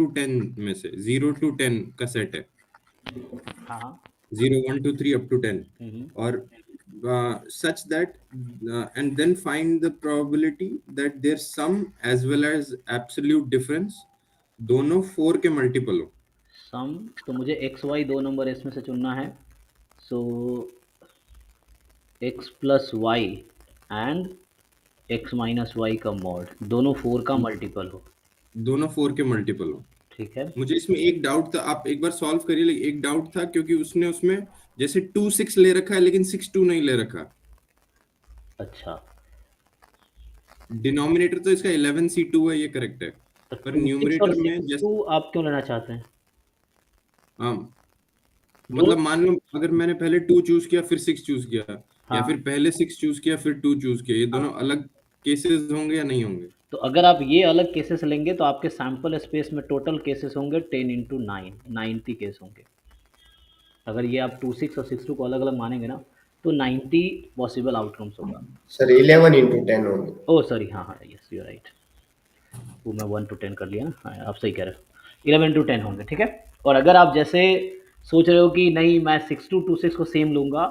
To 10 में से, 0 to 10 का सेट है, हाँ 0 1 2 3 up to 10, हम्म, और such that and then find the probability that their sum as well as absolute difference दोनों 4 के मल्टीपल हो। सम, तो मुझे एक्स वाई दो नंबर इसमें से चुनना है। So x plus y and x minus y का मॉड दोनों 4 का मल्टीपल हो। दोनों 4 के मल्टीपल हो। ठीक है। मुझे इसमें एक डाउट था, आप एक बार सॉल्व करिए, लेकिन एक डाउट था क्योंकि उसने उसमें जैसे 2 6 ले रखा है लेकिन 6 2 नहीं ले रखा। अच्छा, डिनोमिनेटर तो इसका 11 C2 है, ये करेक्ट है, तो पर 2 6 और न्यूमरेटर में 6 जैसे 2 आप क्यों लेना चाहते हैं? हाँ, दोनों मतलब मान लो अगर मैंने पहले 2 चूज किया फिर 6 चूज किया, या हाँ फिर पहले 6 चूज किया फिर 2 चूज किया, ये दोनों हाँ, अलग केसेस होंगे या नहीं होंगे? तो अगर आप ये अलग केसेस लेंगे तो आपके सैम्पल स्पेस में टोटल केसेस होंगे 10 इंटू 9, 90 केस होंगे। अगर ये आप 2 6 और 6 2 को अलग अलग मानेंगे ना, तो 90 पॉसिबल आउटकम्स होगा। सर 11 into 10 होंगे। ओह सॉरी, हाँ हाँ, यस यू राइट, वो मैं 1 to 10 कर लिया ना, हाँ आप सही कह रहे हो, 11 to 10 होंगे। ठीक है। और अगर आप जैसे सोच रहे हो कि नहीं मैं 6 2 2 6 को सेम लूँगा,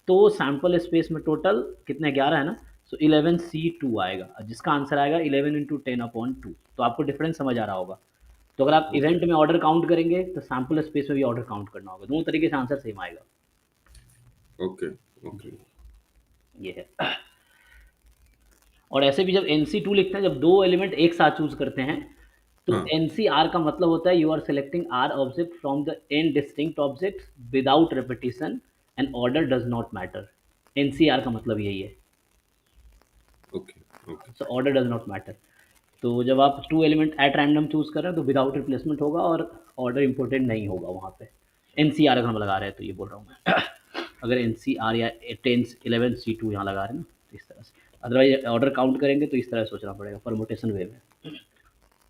तो सैम्पल स्पेस में टोटल कितने, 11 है ना, सो 11C2 आएगा, जिसका आंसर आएगा 11 into 10/2। तो आपको डिफरेंस समझ आ रहा होगा। तो अगर आप इवेंट में ऑर्डर काउंट करेंगे तो सैम्पल स्पेस में भी ऑर्डर काउंट करना होगा, दोनों तरीके से आंसर सेम आएगा। ओके ओके, ये है। और ऐसे भी जब NC2 लिखते हैं, जब दो एलिमेंट एक साथ चूज करते हैं, तो हाँ NCR का मतलब होता है you are selecting R object from the n distinct object without repetition and order does not matter. NCR का मतलब यही है, okay okay, so order does not matter. तो जब आप two element at random choose कर रहे हैं तो विदाउट रिप्लेसमेंट होगा और ऑर्डर इंपॉर्टेंट नहीं होगा वहाँ पे। NCR अगर हम लगा रहे हैं तो ये बोल रहा हूँ मैं। अगर NCR या 11C2 यहाँ लगा रहे हैं ना, तो इस तरह से, अदरवाइज ऑर्डर काउंट करेंगे तो इस तरह सोचना पड़ेगा परमुटेशन वे में।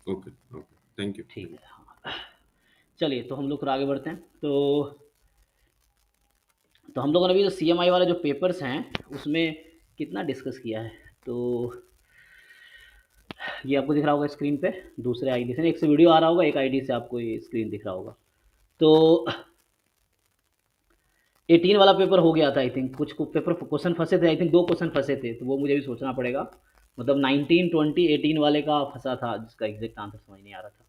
Okay okay, thank you. ठीक है, हाँ। चलिए तो हम लोग फिर आगे बढ़ते हैं। तो हम लोगों ने अभी जो CMI वाले जो पेपर्स हैं उसमें कितना डिस्कस किया है, तो ये आपको दिख रहा होगा स्क्रीन पे, दूसरे आईडी से, एक से वीडियो आ रहा होगा, एक आईडी से आपको ये स्क्रीन दिख रहा होगा। तो 18 वाला पेपर हो गया था आई थिंक, कुछ पेपर क्वेश्चन फंसे थे, आई थिंक 2 क्वेश्चन फंसे थे, तो वो मुझे भी सोचना पड़ेगा। मतलब 19 20 18 वाले का फंसा था जिसका एग्जैक्ट आंसर समझ नहीं आ रहा था,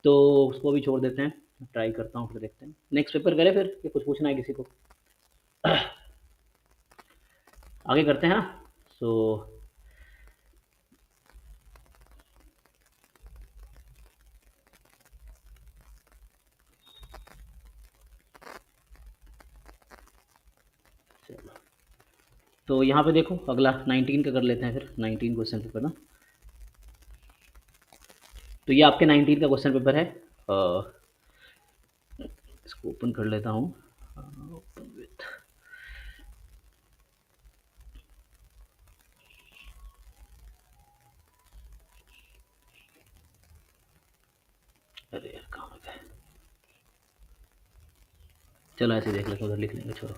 तो उसको भी छोड़ देते हैं, ट्राई करता हूँ, फिर देखते हैं नेक्स्ट पेपर करें फिर, या कुछ पूछना है किसी को? आगे करते हैं ना। सो चलो, तो यहाँ पे देखो अगला 19 का कर लेते हैं फिर, 19 क्वेश्चन पेपर ना। तो ये आपके 19 का क्वेश्चन पेपर है। इसको ओपन कर लेता हूँ, ओपन विथ, अरे यार कहाँ गए, चलो ऐसे देख लेते, उधर लिख लेंगे, छोड़ो।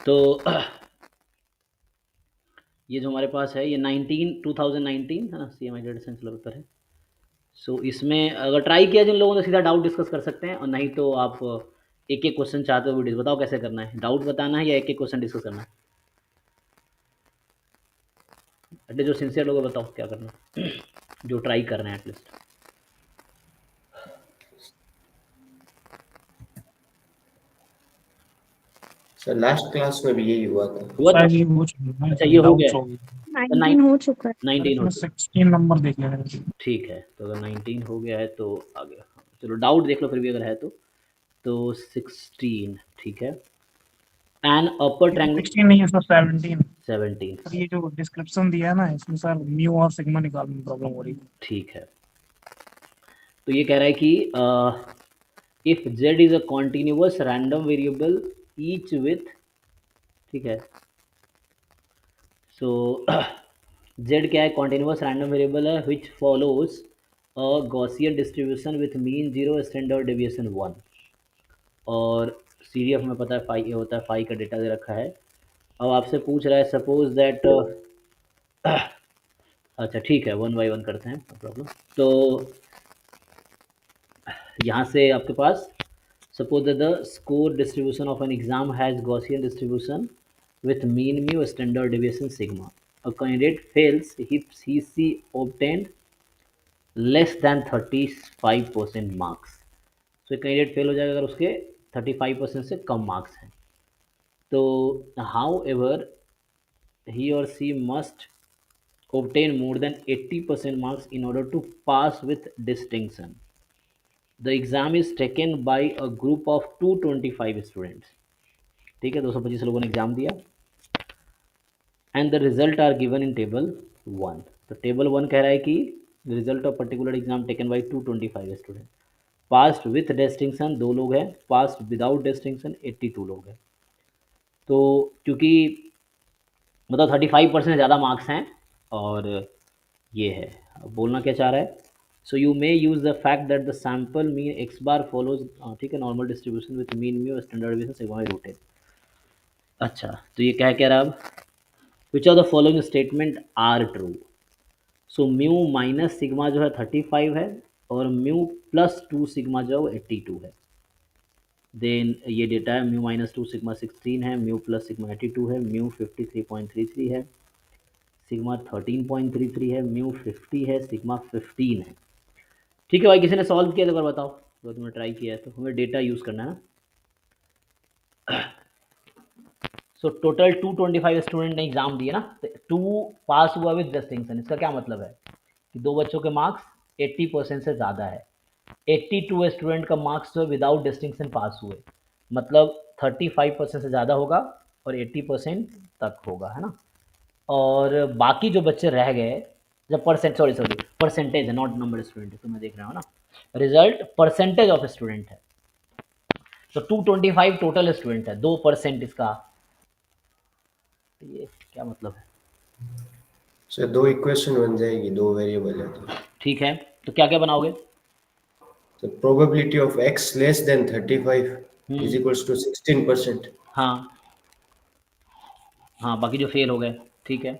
तो ये जो हमारे पास है ये 2019 है ना, CMI डेटा साइंस वाला पेपर है। सो इसमें अगर ट्राई किया जिन लोगों ने सीधा डाउट डिस्कस कर सकते हैं, और नहीं तो आप एक एक क्वेश्चन चाहते हो वीडियो, बताओ कैसे करना है, डाउट बताना है या एक एक क्वेश्चन डिस्कस करना है? अरे जो सिंसियर लोग हैं बताओ क्या करना है, जो ट्राई कर रहे हैं एटलीस्ट। सर लास्ट क्लास में भी यही हुआ था। हुआ था? शायद ये हो चुका है, अच्छा ये हो गया डाउट्स हो है, गए। तो 19 हो चुका है। 19 हो इसमें चुका है। 16 नंबर देख लेना। ठीक है, तो अगर 19 हो गया है तो आगे, हाँ, चलो डाउट देख लो फिर भी अगर है तो 16 ठीक है। एन अपर ट्रायंगल 16 नहीं है सर, 17। 17 सर ये जो डिस्क्रिप्शन दिया है ना, इसमें सर म्यू और सिग्मा निकालने में प्रॉब्लम हो रही है। ठीक है। तो ये कह रहा है कि if z is a continuous random variable each with, ठीक है, सो z क्या है, कॉन्टिन्यूअस रैंडम वेरिएबल है विच follows a Gaussian distribution with mean 0 standard deviation 1, और CDF में पता है फाई ये होता है, फाई का डेटा दे रखा है। अब आपसे पूछ रहा है सपोज दैट, अच्छा ठीक है 1 by 1 करते हैं, नो प्रॉब्लम। तो यहाँ से आपके पास suppose that the score distribution of an exam has Gaussian distribution with mean mu standard deviation sigma. A candidate fails if he obtained less than 35% marks. So candidate fail हो जाएगा अगर उसके 35% से कम marks हैं. तो however he or she must obtain more than 80% marks in order to pass with distinction. The exam is taken by a group of 225 students. ठीक है, 225 लोगों ने एग्जाम दिया and the result are given in table 1. तो table 1 कह रहा है कि result of particular exam taken by 225 student. Passed with distinction 2 लोग हैं, पास्ड विदाउट डिस्टिंक्शन 82 लोग हैं. तो क्योंकि मतलब 35% ज़्यादा मार्क्स हैं और ये है, अब बोलना क्या चाह रहा है. So you may use the fact that the sample mean x bar follows, ठीक है, normal distribution with mean mu standard division sigma rooted. अच्छा, तो ये क्या कह रहा है अब, which of the following statement are true. So mu minus sigma जो है 35 है और म्यू प्लस 2 सिग्मा जो है वो 82 है. देन ये डेटा है, म्यू माइनस 2 सिग्मा 16 है, म्यू प्लस सिग्मा 82 है, म्यू 53.33 है, सिग्मा 13.33 है, म्यू 50 है, सिग्मा 15 है. ठीक है भाई, किसी ने सॉल्व किया तो एक बार बताओ, अगर तुमने ट्राई किया है तो. हमें डेटा यूज़ करना है ना. सो टोटल 225 स्टूडेंट ने एग्जाम दिए ना, तो 2 पास हुआ विद डिस्टिंक्शन. इसका क्या मतलब है कि 2 बच्चों के मार्क्स 80% से ज़्यादा है. 82 स्टूडेंट का मार्क्स जो विदाउट डिस्टिंक्शन पास हुए, मतलब 35% से ज़्यादा होगा और 80% तक होगा, है ना. और बाकी जो बच्चे रह गए, जब परसेंटेज है, नॉट नंबर स्टूडेंट, तो मैं देख रहा हूँ ना, रिजल्ट परसेंटेज ऑफ स्टूडेंट है. तो 225 टोटल स्टूडेंट है, 2% इसका. ये क्या मतलब है. सर 2 इक्वेशन बन जाएगी, 2 वेरिएबल है तो. ठीक है, तो क्या क्या बनाओगे. तो probability of x less than 35 is equals to 16%. हाँ हाँ, बाकी जो फेल हो गए. ठीक है,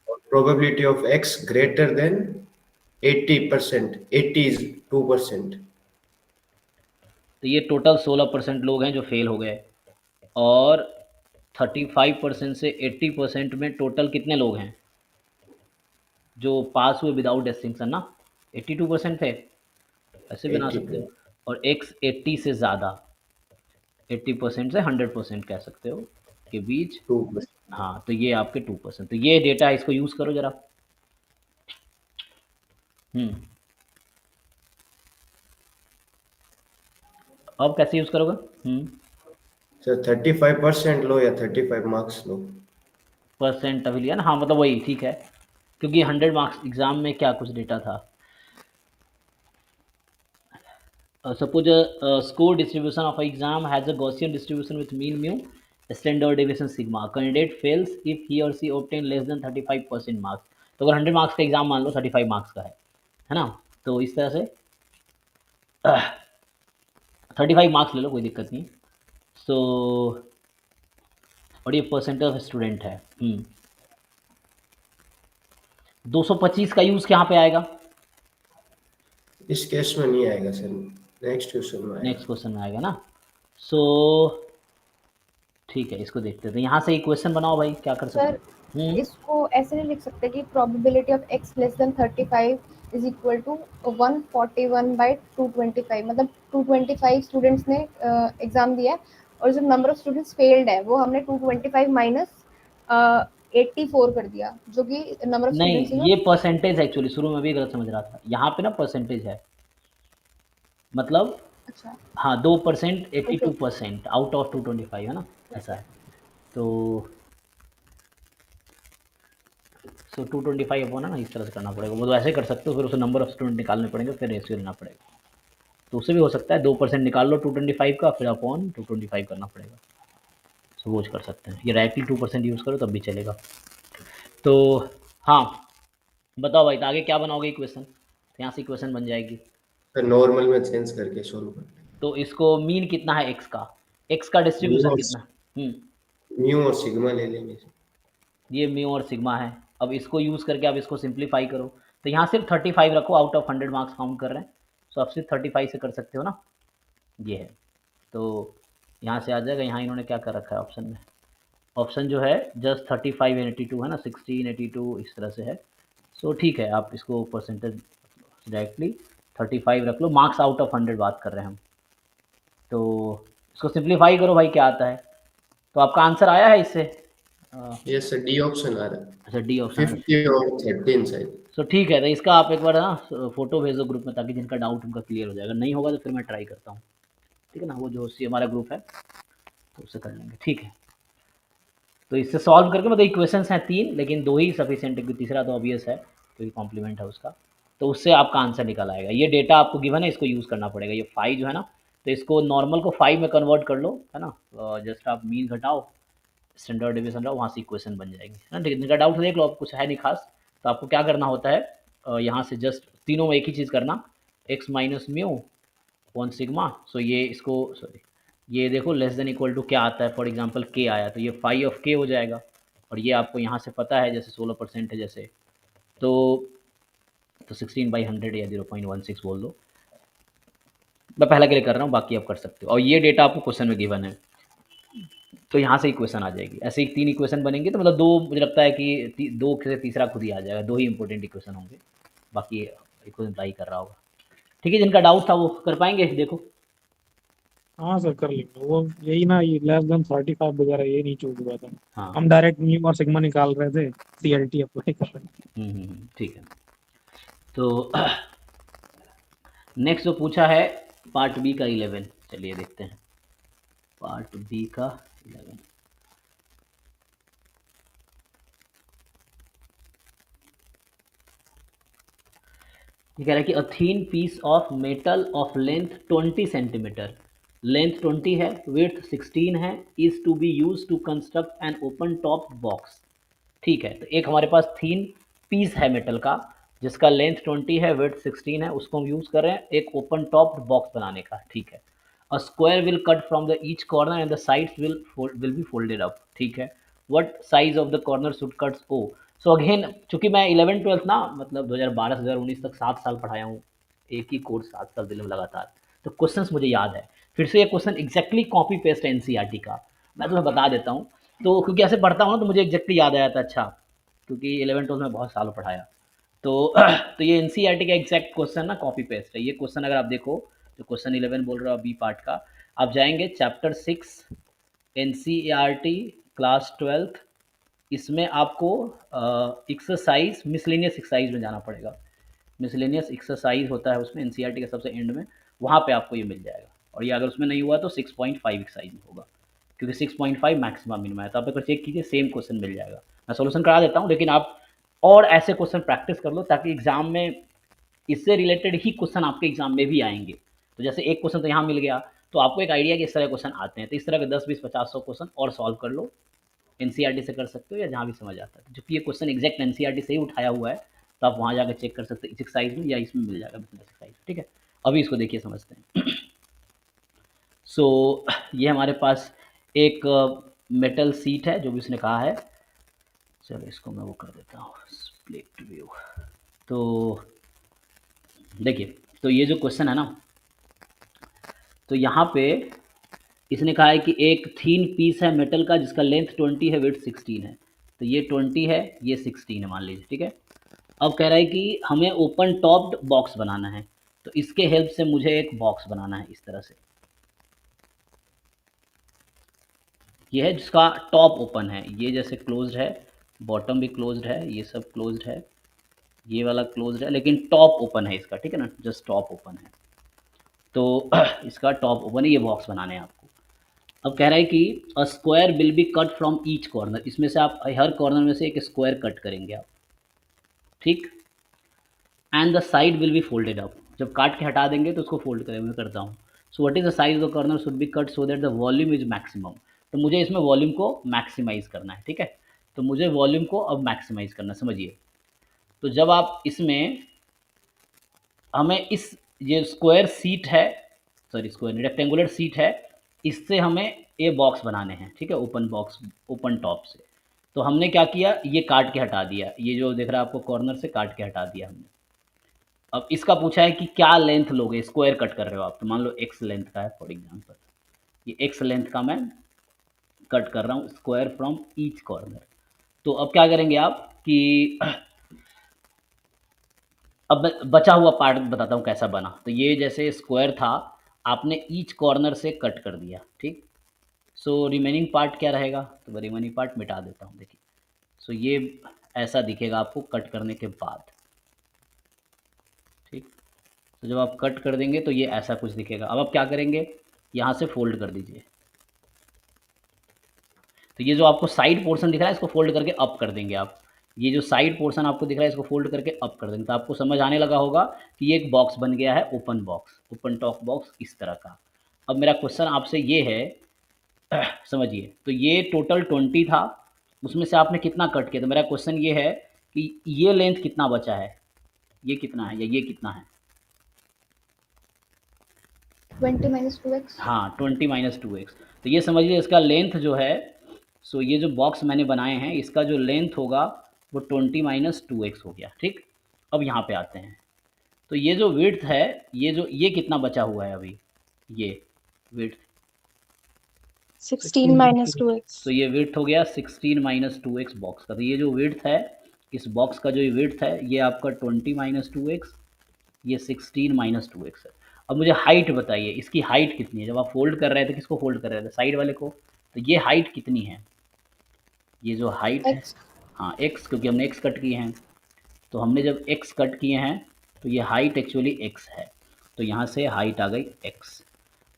और probability of x greater than 80%, 80 is 2%. तो ये टोटल 16% लोग हैं जो फेल हो गए और 35% से 80% में टोटल कितने लोग हैं जो पास हुए विदाउट डिस्टिंक्शन ना. 82% थे, ऐसे बना सकते हो. और x 80 से ज़्यादा, 80% से 100% कह सकते हो के बीच. 2%. हाँ, तो ये आपके 2%. तो ये डेटा है, इसको यूज़ करो जरा. अब कैसे यूज़ करोगे. सर 35% लो या 35 मार्क्स लो. परसेंट अभी लिया ना, हाँ मतलब वही ठीक है, क्योंकि 100 मार्क्स एग्जाम में क्या कुछ डेटा था. Suppose score distribution of exam has a Gaussian distribution with mean mu standard deviation sigma. Candidate fails if he और सी ऑब्टेन लेस देन 35% मार्क्स. तो अगर 100 मार्क्स का एग्जाम मान लो 35 मार्क्स का है ना, तो इस तरह से 35 मार्क्स ले लो, कोई दिक्कत नहीं. सो और ये परसेंटेज ऑफ स्टूडेंट है. 225 का यूज़ कहाँ पे आएगा. इस केस में नहीं आएगा सर, नेक्स्ट क्वेश्चन में आएगा. नेक्स्ट क्वेश्चन में आएगा ना. सो ठीक है, इसको देखते हैं. तो यहाँ से इक्वेशन बनाओ भाई, क्या कर सकते सर इसको ऐसे नहीं लिख सकते कि probability of x less than 35 is equal to 141/225. मतलब 225 स्टूडेंट्स ने एग्जाम दिया है और जो नंबर ऑफ स्टूडेंट्स फेल्ड है वो हमने 225 माइनस 84 कर दिया, जो कि नंबर ऑफ नहीं, स्टूडेंट्स. ये परसेंटेज एक्चुअली शुरू में भी गलत समझ रहा था. यहाँ पे ना परसेंटेज है, मतलब अच्छा, हाँ 2%, 82% आउट ऑफ 225 है ना, ऐसा है. तो 225 अपॉन है ना, इस तरह से करना पड़ेगा. वो तो ऐसे कर सकते हो, फिर उसे नंबर ऑफ स्टूडेंट निकालने पड़ेंगे, फिर रेशियो लेना पड़ेगा. तो उससे भी हो सकता है 2% निकाल लो 225 का, फिर अपॉन 225 करना पड़ेगा. तो वो कर सकते हैं, ये डायरेक्टली 2% यूज़ करो तब भी चलेगा. तो हाँ बताओ भाई, तो आगे क्या बनाओगे इक्वेशन. तो यहाँ से इक्वेशन बन जाएगी. सर नॉर्मल में चेंज करके सोल्व कर. तो इसको मीन कितना है एक्स का डिस्ट्रीब्यूशन कितना. म्यू और सिग्मा ले लेंगे. ये म्यू और सिग्मा है. अब इसको यूज़ करके आप इसको सिंप्लीफाई करो. तो यहाँ सिर्फ 35 रखो, आउट ऑफ 100 मार्क्स काउंट कर रहे हैं. सो आप सिर्फ 35 से कर सकते हो ना, ये है। तो यहाँ से आ जाएगा, यहाँ इन्होंने क्या कर रखा है ऑप्शन में, ऑप्शन जो है जस्ट 35 एंड 82 है ना, 16 82 इस तरह से है। सो ठीक है, आप इसको परसेंटेज डायरेक्टली 35 रख लो, मार्क्स आउट ऑफ 100 बात कर रहे हैं हम। तो इसको सिंप्लीफाई करो भाई, क्या आता है। तो आपका आंसर आया है इससे? यस सर, डी ऑप्शन आ रहा है, अच्छा, डी ऑप्शन। 50 और 13 शायद। सो ठीक है, तो इसका आप एक बार ना फोटो भेजो ग्रुप में, ताकि जिनका डाउट उनका क्लियर हो जाएगा। नहीं होगा तो फिर मैं ट्राई करता हूँ, ठीक है ना, वो जो सी हमारा ग्रुप है तो उससे कर लेंगे, ठीक है। तो इससे सॉल्व करके मतलब इक्वेशंस हैं 3, लेकिन 2 ही सफिशिएंट है, क्योंकि तीसरा तो ऑब्वियस है क्योंकि कॉम्प्लीमेंट है उसका। तो उससे आपका आंसर निकल आएगा। ये डेटा आपको गिवन है, इसको यूज़ करना पड़ेगा। ये 5 जो है ना, तो इसको नॉर्मल को 5 में कन्वर्ट कर लो, है ना। जस्ट आप मीन घटाओ, स्टैंडर्ड डिवीजन रहो, वहाँ से इक्वेशन बन जाएगी, है ना। जिनका डाउट देख लो, आप कुछ है नहीं खास। तो आपको क्या करना होता है, यहाँ से जस्ट तीनों में एक ही चीज़ करना, x minus mu one sigma. So ये इसको सॉरी, ये देखो लेस देन इक्वल टू क्या आता है, फॉर एग्जांपल के आया, तो ये फाई ऑफ के हो जाएगा। और ये आपको यहाँ से पता है, जैसे 16% है जैसे, तो 16/100 या 0.16 बोल दो। मैं पहला के लिए कर रहा हूँ, बाकी आप कर सकते हो। और ये डेटा आपको क्वेश्चन में गिवन है, तो यहाँ से इक्वेशन आ जाएगी। ऐसे ही 3 इक्वेशन बनेंगे, तो मतलब 2 मुझे लगता है कि 2 से तीसरा खुद ही आ जाएगा। 2 ही इंपॉर्टेंट इक्वेशन होंगे, बाकी इक्वेशन ट्राई कर रहा होगा, ठीक है। जिनका डाउट था वो कर पाएंगे, देखो। हाँ सर कर लेंगे वो, यही ना, ये लेस देन 35 वगैरह ये नहीं चूक हुआ था। हाँ, हम डायरेक्ट म्यू और सिग्मा निकाल रहे थे, सीएलटी अप्लाई कर रहे थे। ठीक है। तो नेक्स्ट जो पूछा है पार्ट बी का 11, चलिए देखते हैं पार्ट बी का 11। ये कह रहा है कि a thin piece of metal of length 20 centimetre, length 20 है, विड्थ 16 है, is to be use to construct an open top box. ठीक है, तो एक हमारे पास थीन पीस है मेटल का, जिसका लेंथ 20 है, विड्थ 16 है, उसको हम यूज़ कर रहे हैं एक ओपन टॉप बॉक्स बनाने का। ठीक है, a square will cut from the each corner and the sides will be folded up. ठीक है, what size of the corner should cuts ओ। सो अगेन, चूंकि मैं 11-12 ना, मतलब 2012 से 2019 तक 7 साल पढ़ाया हूँ, एक ही कोर्स 7 साल दिल्ली में लगातार, तो क्वेश्चंस मुझे याद है। फिर से ये क्वेश्चन एग्जैक्टली कॉपी पेस्ट है एनसीईआरटी का, मैं तुम्हें बता देता हूँ। तो क्योंकि ऐसे पढ़ता हूँ ना, तो मुझे एग्जैक्टली याद आया था। अच्छा, क्योंकि 11-12 में बहुत सालों पढ़ाया, तो ये एनसीईआरटी का एग्जैक्ट क्वेश्चन ना कॉपी पेस्ट है। ये क्वेश्चन अगर आप देखो, जो क्वेश्चन 11 बोल रहा हूँ बी पार्ट का, आप जाएंगे चैप्टर 6 एनसीईआरटी क्लास 12th, इसमें आपको एक्सरसाइज मिसलेनियस एक्सरसाइज में जाना पड़ेगा। मिसलेनियस एक्सरसाइज होता है उसमें एनसीईआरटी के सबसे एंड में, वहाँ पे आपको ये मिल जाएगा। और ये अगर उसमें नहीं हुआ तो 6.5 एक्सरसाइज में होगा, क्योंकि 6.5 मैक्सिमम मिनिमम है। तो आप एक बार चेक कीजिए, सेम क्वेश्चन मिल जाएगा। मैं सोल्यूशन करा देता हूँ, लेकिन आप और ऐसे क्वेश्चन प्रैक्टिस कर लो, ताकि एग्जाम में इससे रिलेटेड ही क्वेश्चन आपके एग्जाम में भी आएंगे। तो जैसे एक क्वेश्चन तो यहाँ मिल गया, तो आपको एक आइडिया कि इस तरह क्वेश्चन आते हैं, तो इस तरह के 10 20 50 100 क्वेश्चन और सॉल्व कर लो। एनसीईआरटी से कर सकते हो या जहाँ भी समझ आता है, क्योंकि ये क्वेश्चन एग्जैक्ट एनसीईआरटी से ही उठाया हुआ है, तो आप वहाँ जाकर चेक कर सकते हैं, इस एक्सरसाइज में या इसमें मिल जाएगा बिजनेस एक्सरसाइज। ठीक है, अभी इसको देखिए, समझते हैं। सो ये हमारे पास एक मेटल सीट है, जो भी उसने कहा है। चलो इसको मैं वो कर देता हूँ, स्प्लिट व्यू। तो देखिए, तो ये जो क्वेश्चन है ना, तो यहाँ पे इसने कहा है कि एक थीन पीस है मेटल का, जिसका लेंथ 20 है, विड्थ 16 है। तो ये 20 है, ये 16 है, मान लीजिए। ठीक है, अब कह रहा है कि हमें ओपन टॉप्ड बॉक्स बनाना है, तो इसके हेल्प से मुझे एक बॉक्स बनाना है इस तरह से। ये है जिसका टॉप ओपन है, ये जैसे क्लोज्ड है, बॉटम भी क्लोज्ड है, ये सब क्लोज्ड है, ये वाला क्लोज्ड है, लेकिन टॉप ओपन है इसका। ठीक है ना, जस्ट टॉप ओपन है, तो इसका टॉप ओपन है, ये बॉक्स बनाने हैं आपको। अब कह रहा है कि अ square will be cut from each corner, इसमें से आप हर कॉर्नर में से एक स्क्वायर कट करेंगे आप। ठीक, and the side will be folded up, जब काट के हटा देंगे तो उसको फोल्ड करेंगे, मैं करता हूँ। सो what is the size of the corner should be cut so that the volume is maximum. तो मुझे इसमें वॉल्यूम को मैक्सिमाइज करना है। ठीक है, तो मुझे वॉल्यूम को अब मैक्सिमाइज करना, समझिए। तो जब आप इसमें, हमें इस, ये स्क्वायर सीट है, सॉरी स्क्वायर रेक्टेंगुलर सीट है, इससे हमें ये बॉक्स बनाने हैं। ठीक है, ओपन बॉक्स, ओपन टॉप से। तो हमने क्या किया, ये काट के हटा दिया, ये जो देख रहा है आपको कॉर्नर से काट के हटा दिया हमने। अब इसका पूछा है कि क्या लेंथ लोगे, स्क्वायर कट कर रहे हो आप, तो मान लो x लेंथ का है फॉर एग्जांपल, ये x लेंथ का मैं कट कर रहा हूँ स्क्वायर फ्रॉम ईच कॉर्नर। तो अब क्या करेंगे आप कि अब बचा हुआ पार्ट बताता हूँ कैसा बना। तो ये जैसे स्क्वायर था, आपने ईच कॉर्नर से कट कर दिया, ठीक। सो रिमेनिंग पार्ट क्या रहेगा, तो रिमेनिंग पार्ट मिटा देता हूँ, देखिए। सो ये ऐसा दिखेगा आपको कट करने के बाद, ठीक। तो जब आप कट कर देंगे तो ये ऐसा कुछ दिखेगा। अब आप क्या करेंगे, यहाँ से फोल्ड कर दीजिए। तो ये जो आपको साइड पोर्शन दिख रहा है इसको फोल्ड करके अप कर देंगे आप। ये जो साइड पोर्शन आपको दिख रहा है इसको फोल्ड करके अप कर देंगे, तो आपको समझ आने लगा होगा कि ये एक बॉक्स बन गया है, open box, open top box इस तरह का। अब मेरा क्वेश्चन आपसे ये है समझिए, तो ये टोटल 20 था, उसमें से आपने कितना कट किया। तो मेरा क्वेश्चन ये है कि ये लेंथ कितना बचा है, ये कितना है या ये कितना है। 20 minus 2x. हाँ 20 माइनस 2x। तो ये समझिए इसका लेंथ जो है, सो ये जो बॉक्स मैंने बनाए हैं इसका जो लेंथ होगा वो 20 माइनस 2x हो गया, ठीक। अब यहाँ पे आते हैं, तो ये जो विड्थ है, ये कितना बचा हुआ है अभी, ये विड्थ, 16 minus 2x. तो ये विड्थ हो गया 16 माइनस 2x बॉक्स का। तो ये जो विड्थ है इस बॉक्स का, जो ये विड्थ है ये आपका 20 माइनस 2x, ये 16 माइनस 2x है। अब मुझे हाइट बताइए, इसकी हाइट कितनी है। जब आप फोल्ड कर रहे थे, किसको फोल्ड कर रहे थे, साइड वाले को, तो ये हाइट कितनी है, ये जो हाइट है, X. हाँ x, क्योंकि हमने x कट किए हैं। तो हमने जब x कट किए हैं तो ये हाइट एक्चुअली x है, तो यहाँ से हाइट आ गई x।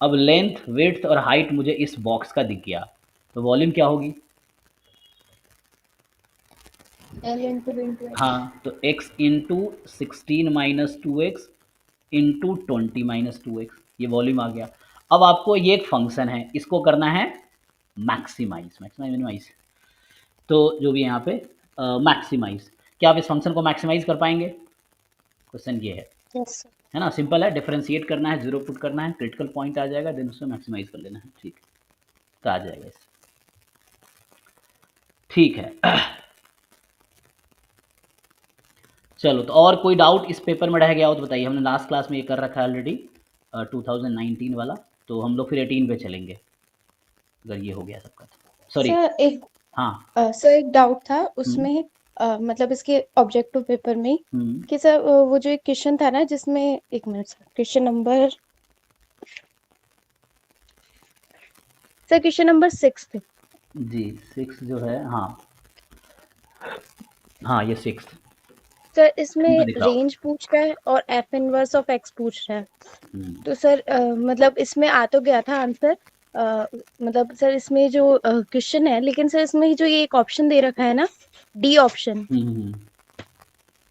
अब लेंथ, विड्थ और हाइट मुझे इस बॉक्स का दिख गया, तो वॉल्यूम क्या होगी, L into B into X. हाँ, तो x into 16 minus 2x into 20 minus 2x, ये वॉल्यूम आ गया। अब आपको ये एक फंक्शन है, इसको करना है मैक्सिमाइज, मिनिमाइज, तो जो भी यहाँ पे मैक्सिमाइज, क्या आप इस फंक्शन को मैक्सिमाइज कर पाएंगे, क्वेश्चन ये Yes, sir. है ना। सिंपल है, डिफरेंशिएट करना है, जीरो पुट करना है, क्रिटिकल पॉइंट आ जाएगा, देन उसमें मैक्सिमाइज कर लेना है, ठीक, तो आ जाएगा इस, ठीक है। चलो, तो और कोई डाउट इस पेपर में रह गया हो तो बताइए। हमने लास्ट क्लास में ये कर रखा है ऑलरेडी 2019 वाला, तो हम लोग फिर 18 पे चलेंगे अगर ये हो गया सबका तो। सॉरी, सर एक हाँ, सर एक डाउट था उसमें, मतलब इसके ऑब्जेक्टिव पेपर में कि सर वो जो एक क्वेश्चन था ना जिसमें, एक minute sir, question number, sir question number 6 थे जी 6 जो है, हाँ हाँ ये 6 सर, इसमें दिखाओ। रेंज पूछ रहा है और एफ इनवर्स ऑफ एक्स पूछ रहा है। हम्म, तो सर मतलब इसमें आ तो गया था आंसर, मतलब सर इसमें जो क्वेश्चन है, लेकिन सर इसमें जो ये एक ऑप्शन दे रखा है ना, डी ऑप्शन,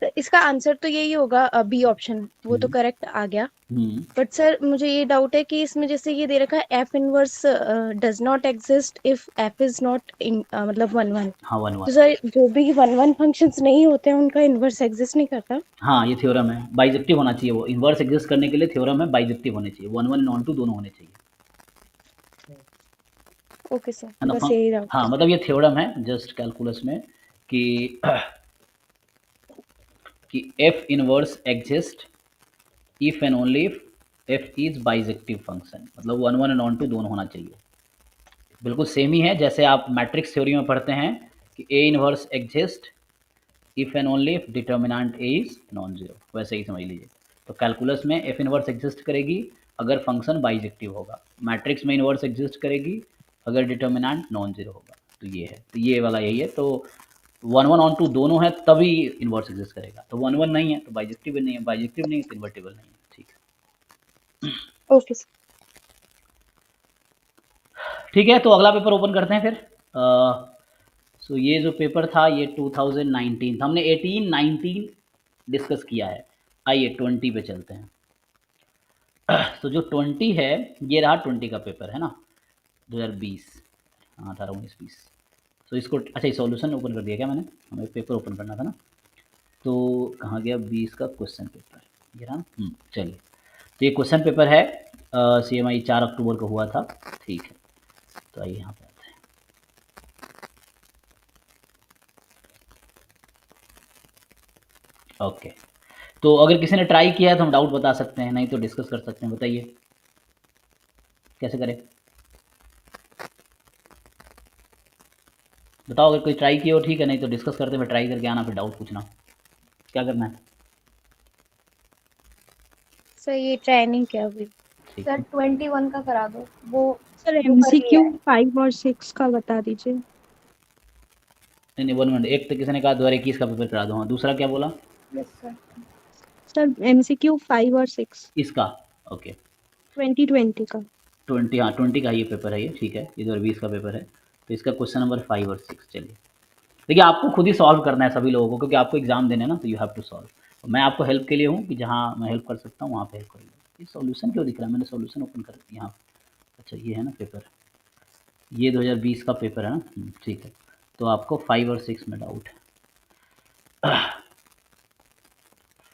तो इसका आंसर तो यही होगा, बी ऑप्शन, वो तो करेक्ट आ गया। बट सर मुझे ये डाउट है कि इसमें जैसे ये दे रखा है F inverse does not exist if F is not in, मतलब 1 1, हाँ 1 तो 1, सर जो भी 1 1 फंक्शंस नहीं होते हैं उनका इनवर्स एग्जिस्ट नहीं करता। हाँ ये थ्योरम है, बाइजेक्टिव होना चाहिए, वो इन्वर्स एग्जिस्ट करने के लिए थ्योरम है, बाइजेक्टिव होने चाहिए, 1 1 नॉन 2 दोनों होने चाहिए, ओके सर, है ना। बस यही डाउट हाँ था। मतलब ये थ्योरम है जस्ट कैलकुलस में कि F inverse exist if and only if F is bijective function, मतलब 1 1 नॉन 2 दोनों होना चाहिए। बिल्कुल सेम ही है जैसे आप मैट्रिक्स थ्योरी में पढ़ते हैं कि A inverse exist if and only if determinant A is non zero, वैसे ही समझ लीजिए। तो कैलकुलस में एफ इनवर्स एग्जिस्ट करेगी अगर फंक्शन बाइजेक्टिव होगा, मैट्रिक्स में इनवर्स एग्जिस्ट करेगी अगर डिटर्मिनेंट नॉन जीरो होगा। तो ये है, तो ये वाला यही है। तो 1 1 ऑन 2 दोनों है तभी इनवर्स एग्जिस्ट करेगा, तो 1 1 नहीं है तो बाइजेक्टिव नहीं है, बाइजेक्टिव नहीं है तो इन्वर्टिबल नहीं है, ठीक है। ओके सर, ठीक है, तो अगला पेपर ओपन करते हैं फिर। सो ये जो पेपर था ये 2019 था, हमने 18 19 डिस्कस किया है। आइए 20 पे चलते हैं। तो जो 20 है ये रहा 20 का पेपर है ना, 2020, हाँ 18 19 20। तो इसको अच्छा, ये सॉल्यूशन ओपन कर दिया क्या मैंने, हमें पेपर ओपन करना था ना। तो कहाँ गया 20 का क्वेश्चन पेपर, ये रहा। चलिए, तो ये क्वेश्चन पेपर है CMI 4 अक्टूबर को हुआ था, ठीक है। तो आइए यहाँ पे आते हैं। ओके, तो अगर किसी ने ट्राई किया है तो हम डाउट बता सकते हैं, नहीं तो डिस्कस कर सकते हैं। बताइए कैसे करें, बताओ। अगर कोई ट्राई किया हो ठीक है, नहीं तो डिस्कस करते हुए ट्राई करके आना, फिर डाउट पूछना। क्या करना है? सर ये ट्रेनिंग क्या हुई? ठीक सर है, 21 का करा दो, वो सर वो कर एमसीक्यू लिया है। 5 और 6 का बता दीजिए। नहीं नहीं 1 मिनट, एक तो किसी ने कहा 2021 का पेपर करा दो, हाँ। दूसरा क्या बोला? Yes sir. सर एमसीक्यू 5 और 6 इसका ओके 2020 का। 20, हाँ 20 का ये पेपर है, ये ठीक है, ये 2020 का पेपर है। तो इसका क्वेश्चन नंबर 5 और 6 चलिए। देखिए आपको खुद ही सॉल्व करना है सभी लोगों को, क्योंकि आपको एग्जाम देने हैं ना, तो यू हैव टू सॉल्व। मैं आपको हेल्प के लिए हूँ कि जहाँ मैं हेल्प कर सकता हूँ वहाँ पे हेल्प करूँगा। ये सॉल्यूशन क्यों दिख रहा है? मैंने सॉल्यूशन ओपन कर यहाँ, अच्छा ये है ना पेपर, ये 2020 का पेपर है ना, ठीक है। तो आपको 5 और 6 में डाउट है।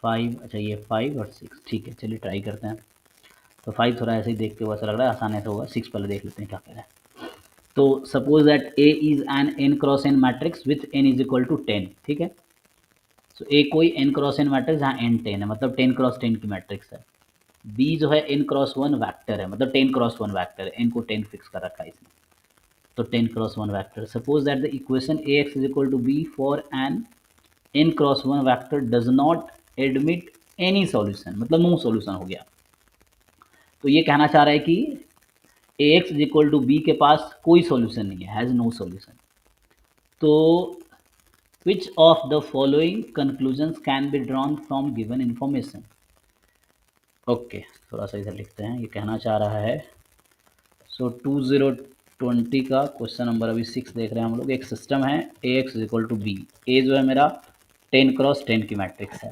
5, अच्छा ये 5 और 6 ठीक है, चलिए ट्राई करते हैं। तो 5 थोड़ा ऐसे ही देखते हुए ऐसा लग रहा है आसान ऐसा होगा, 6 पहले देख लेते हैं क्या कह रहा है। तो suppose that A is an n cross n matrix with n is equal to 10, ठीक है। तो A कोई n क्रॉस n मैट्रिक्स जहाँ n 10 है, मतलब 10 क्रॉस 10 की मैट्रिक्स है। B जो है n क्रॉस 1 वैक्टर है, मतलब 10 क्रॉस 1 वैक्टर है, n को 10 फिक्स कर रखा है इसमें, तो 10 cross 1 vector. Suppose that the equation Ax is equal to B for an n cross 1 vector does not admit any solution, मतलब नो सॉल्यूशन हो गया। तो ये कहना चाह रहा है कि Ax is equal to B के पास कोई सॉल्यूशन नहीं है, हैज़ नो सॉल्यूशन। तो which of the following conclusions can be drawn from given information. Okay थोड़ा सा इधर लिखते हैं, ये कहना चाह रहा है। सो 2020 का क्वेश्चन नंबर अभी 6 देख रहे हैं हम लोग। एक सिस्टम है Ax is equal to B, A जो है मेरा 10 क्रॉस 10 की मैट्रिक्स है,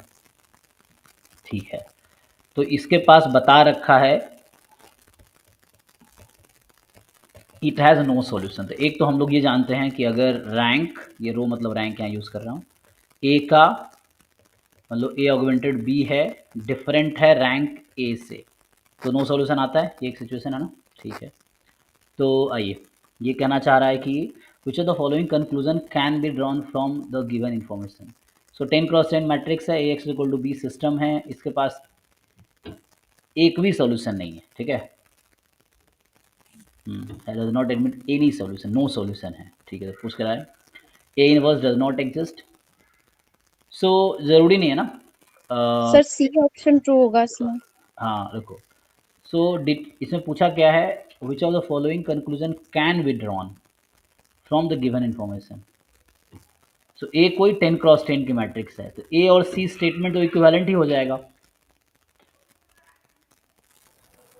ठीक है। तो इसके पास बता रखा है इट हैज़ नो सॉल्यूशन। तो एक तो हम लोग ये जानते हैं कि अगर रैंक, ये रो मतलब रैंक यहाँ यूज़ कर रहा हूँ, ए का मतलब ए ऑगमेंटेड बी है, डिफरेंट है रैंक ए से, तो नो सॉल्यूशन आता है, ये एक सिचुएशन है ना, ठीक है। तो आइए, ये कहना चाह रहा है कि which of the following conclusion can be drawn from the given information. So 10 cross 10 matrix है, A x equal to B system है, इसके पास एक भी सॉल्यूशन नहीं है, ठीक है। Does not admit any solution, no solution है, ठीक है। तो पूछ कर रहा है A inverse does not exist, so ज़रूरी नहीं है ना। सर सी ऑप्शन ट्रू होगा इसमें। हाँ रुको, सो इसमें पूछा क्या है, which of the following conclusion can be drawn from the given information. So A कोई 10 क्रॉस 10 की मैट्रिक्स है, तो ए और सी स्टेटमेंट तो इक्विवेलेंट ही हो जाएगा।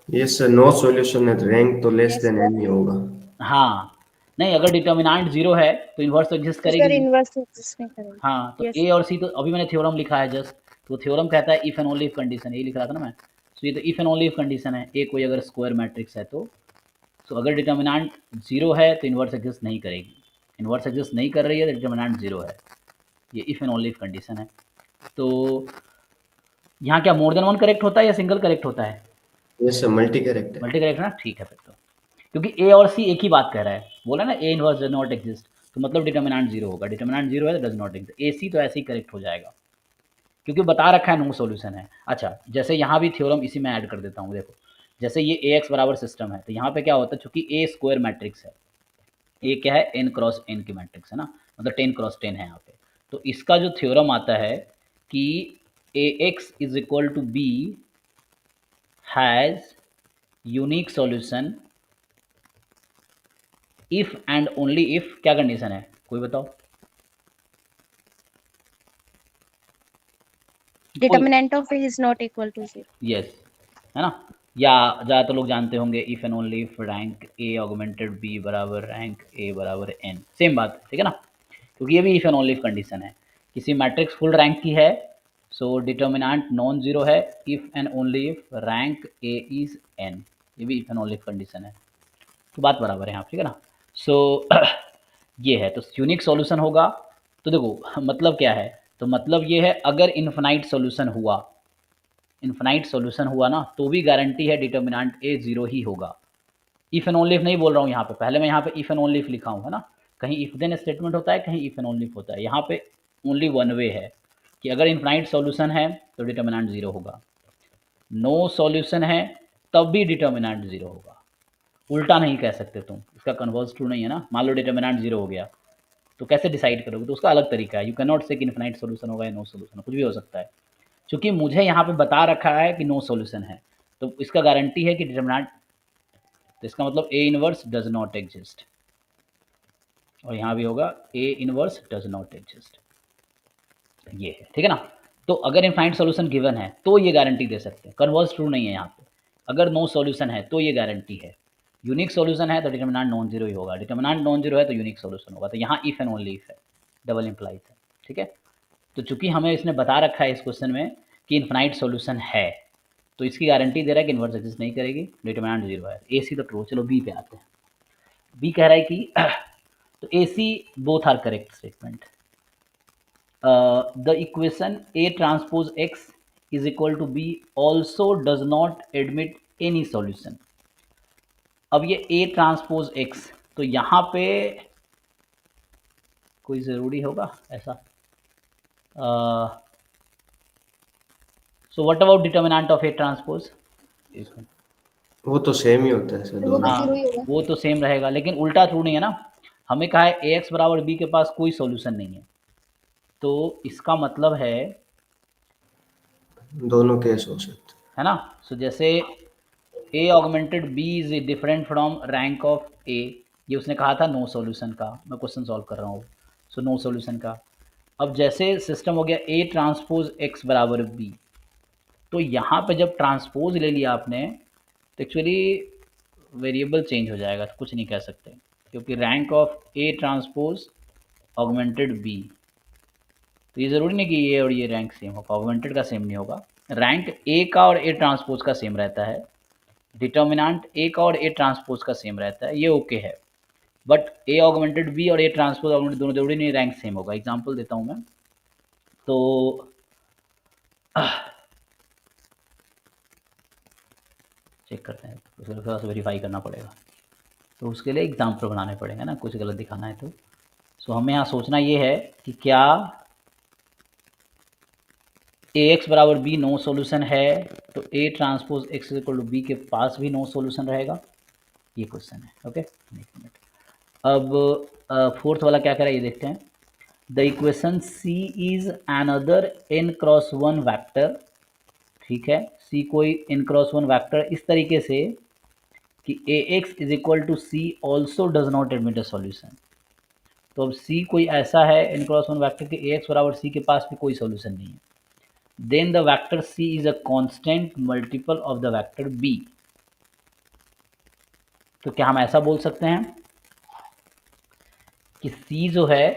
यस सर, नो सॉल्यूशन है, रैंक तो less Yes, then sir. N ही होगा। हाँ नहीं, अगर डिटर्मिनेंट 0 है तो इन्वर्स तो एग्जिस्ट तो सर करेगी। इनवर्स एग्जिस्ट नहीं करेगा। हाँ तो Yes. ए और सी, तो अभी मैंने थ्योरम लिखा है जस्ट, तो थ्योरम कहता है if and only if condition, ये लिख रहा था ना मैं। तो ये तो if and only if condition है, ए कोई अगर स्क्वायर मैट्रिक्स है तो अगर डिटर्मिनेंट 0 है तो इन्वर्स एग्जिस्ट नहीं करेगी, इन्वर्स एग्जिस्ट नहीं कर रही है तो डिटर्मिनेंट 0 है, ये if and only if condition है। तो यहाँ क्या मोर देन वन करेक्ट होता है या सिंगल करेक्ट होता है? यस सर, मल्टी करेक्ट है। मल्टी करेक्ट है ना, ठीक है फिर तो, क्योंकि ए और सी एक ही बात कह रहा है, बोला ना ए इनवर्स डज नॉट एग्जिस्ट, तो मतलब डिटर्मिनेंट 0 होगा, डिटर्मिनेंट 0 है तो डज नॉट एग्जिस्ट, ए सी तो ऐसे ही करेक्ट हो जाएगा क्योंकि बता रखा है नो सॉल्यूशन है। अच्छा जैसे यहाँ भी थ्योरम इसी में ऐड कर देता हूँ, देखो जैसे ये ए एक्स बराबर सिस्टम है, तो यहाँ पे क्या होता है, चूंकि ए स्क्वायर मैट्रिक्स है, ए क्या है एन क्रॉस एन की मैट्रिक्स है ना, मतलब 10 क्रॉस 10 है यहाँ पे, तो इसका जो थ्योरम आता है कि A x is equal to B has unique solution if and only if, क्या कंडीशन है कोई बताओ? Determinant of A is not equal to 0। Yes है ना, या ज़्यादातर लोग जानते होंगे if and only if rank A augmented B बराबर रैंक ए बराबर एन, सेम बात ठीक है ना, क्योंकि ये भी if and only if condition है। किसी मैट्रिक्स फुल रैंक की है, सो डिटर्मिनेंट नॉन जीरो है if and only if rank A is an, ये भी if and only if condition है, तो बात बराबर है यहाँ ठीक है ना। सो ये है, तो यूनिक सॉल्यूशन होगा, तो देखो मतलब क्या है, तो मतलब ये है अगर इन्फिनाइट सॉल्यूशन हुआ, इन्फिनाइट सॉल्यूशन हुआ ना, तो भी गारंटी है डिटर्मिनेंट ए 0 ही होगा। इफ एंड ओनली इफ नहीं बोल रहा हूँ यहाँ पे, पहले मैं यहाँ पे इफ एंड ओनली इफ लिखा हूँ है ना, कहीं इफ देन स्टेटमेंट होता है, कहीं इफ एंड ओनली इफ होता है, यहाँ पे ओनली वन वे है, कि अगर इनफाइनाइट सॉल्यूशन है तो डिटर्मिनेंट 0 होगा, नो सॉल्यूशन है तब भी डिटर्मिनेंट 0 होगा। उल्टा नहीं कह सकते तुम, इसका कन्वर्स ट्रू नहीं है ना। मान लो डिटर्मिनेंट 0 हो गया तो कैसे डिसाइड करोगे, तो उसका अलग तरीका है। यू कैन नॉट से कि इनफाइनाइट सॉल्यूशन होगा या नो सॉल्यूशन, कुछ भी हो सकता है। क्योंकि मुझे यहाँ पे बता रखा है कि नो सॉल्यूशन है, तो इसका गारंटी है कि डिटर्मिनेंट, तो इसका मतलब ए इनवर्स डज नॉट एग्जिस्ट, और यहाँ भी होगा ए इनवर्स डज नॉट एग्जिस्ट, ये है, ठीक है ना। तो अगर इनफाइनाइट सॉल्यूशन गिवन है तो ये गारंटी दे सकते हैं, कन्वर्स ट्रू नहीं है यहाँ पे। अगर नो सॉल्यूशन है तो ये गारंटी है, यूनिक सॉल्यूशन है तो डिटर्मिनेंट नॉन जीरो ही होगा, डिटर्मिनेंट नॉन जीरो है तो यूनिक सॉल्यूशन होगा। तो यहाँ इफ एंड ओनली इफ है, डबल इंप्लाइज है, ठीक है। तो चूंकि हमें इसने बता रखा है इस क्वेश्चन में कि इनफाइनाइट सॉल्यूशन है, तो इसकी गारंटी दे रहा है कि इन्वर्स एग्जिस्ट नहीं करेगी, डिटर्मिनेंट जीरो है। ए सी तो ट्रू। चलो बी पे आते हैं। बी कह रहा है कि तो A C both are correct statement. the equation A transpose X is equal to B also does not admit any solution। अब ये A transpose X, तो यहाँ पे कोई ज़रूरी होगा ऐसा। So what about determinant of A transpose? वो तो सेम ही होता है सर वो दोनों। तो हाँ, जीरो ही होगा। वो तो सेम रहेगा, लेकिन उल्टा ट्रू नहीं है ना। हमें कहा है AX बराबर B के पास कोई सॉल्यूशन नहीं है, तो इसका मतलब है दोनों केस हो सकते है ना। सो जैसे A augmented B is different from rank of A, ये उसने कहा था नो सॉल्यूशन का, मैं क्वेश्चन सॉल्व कर रहा हूँ, सो नो सॉल्यूशन का। अब जैसे सिस्टम हो गया A ट्रांसपोज X बराबर B, तो यहाँ पे जब ट्रांसपोज ले लिया आपने तो एक्चुअली वेरिएबल चेंज हो जाएगा, तो कुछ नहीं कह सकते, क्योंकि rank of A transpose augmented B, तो ये ज़रूरी नहीं कि ये और ये रैंक सेम होगा, ऑगमेंटेड का सेम नहीं होगा। रैंक A का और A ट्रांसपोज का सेम रहता है, डिटर्मिनेंट A का और A ट्रांसपोज का सेम रहता है, ये ओके है। बट A ऑगमेंटेड B और A ट्रांसपोज ऑगमेंटेड दोनों जरूरी नहीं रैंक सेम होगा। एग्जांपल देता हूँ मैं, तो चेक करते हैं, उसको थोड़ा सा वेरीफाई करना पड़ेगा, तो उसके लिए एग्जाम्पल बनाने पड़ेंगे ना, कुछ गलत दिखाना है तो। सो हमें यहाँ सोचना ये है कि क्या AX बराबर B नो सॉल्यूशन है, तो A transpose X equal to B के पास भी नो सॉल्यूशन रहेगा, ये क्वेश्चन है। ओके, एक मिनट। अब फोर्थ वाला क्या कह रहा है ये देखते हैं। The equation C is another n×1 vector, ठीक है। C कोई n×1 वैक्टर इस तरीके से कि AX is equal to C also does not admit a solution. तो अब C कोई ऐसा है n×1 वैक्टर कि AX बराबर C के पास भी कोई सॉल्यूशन नहीं है, then the vector C is a constant multiple of the vector B। तो क्या हम ऐसा बोल सकते हैं कि C जो है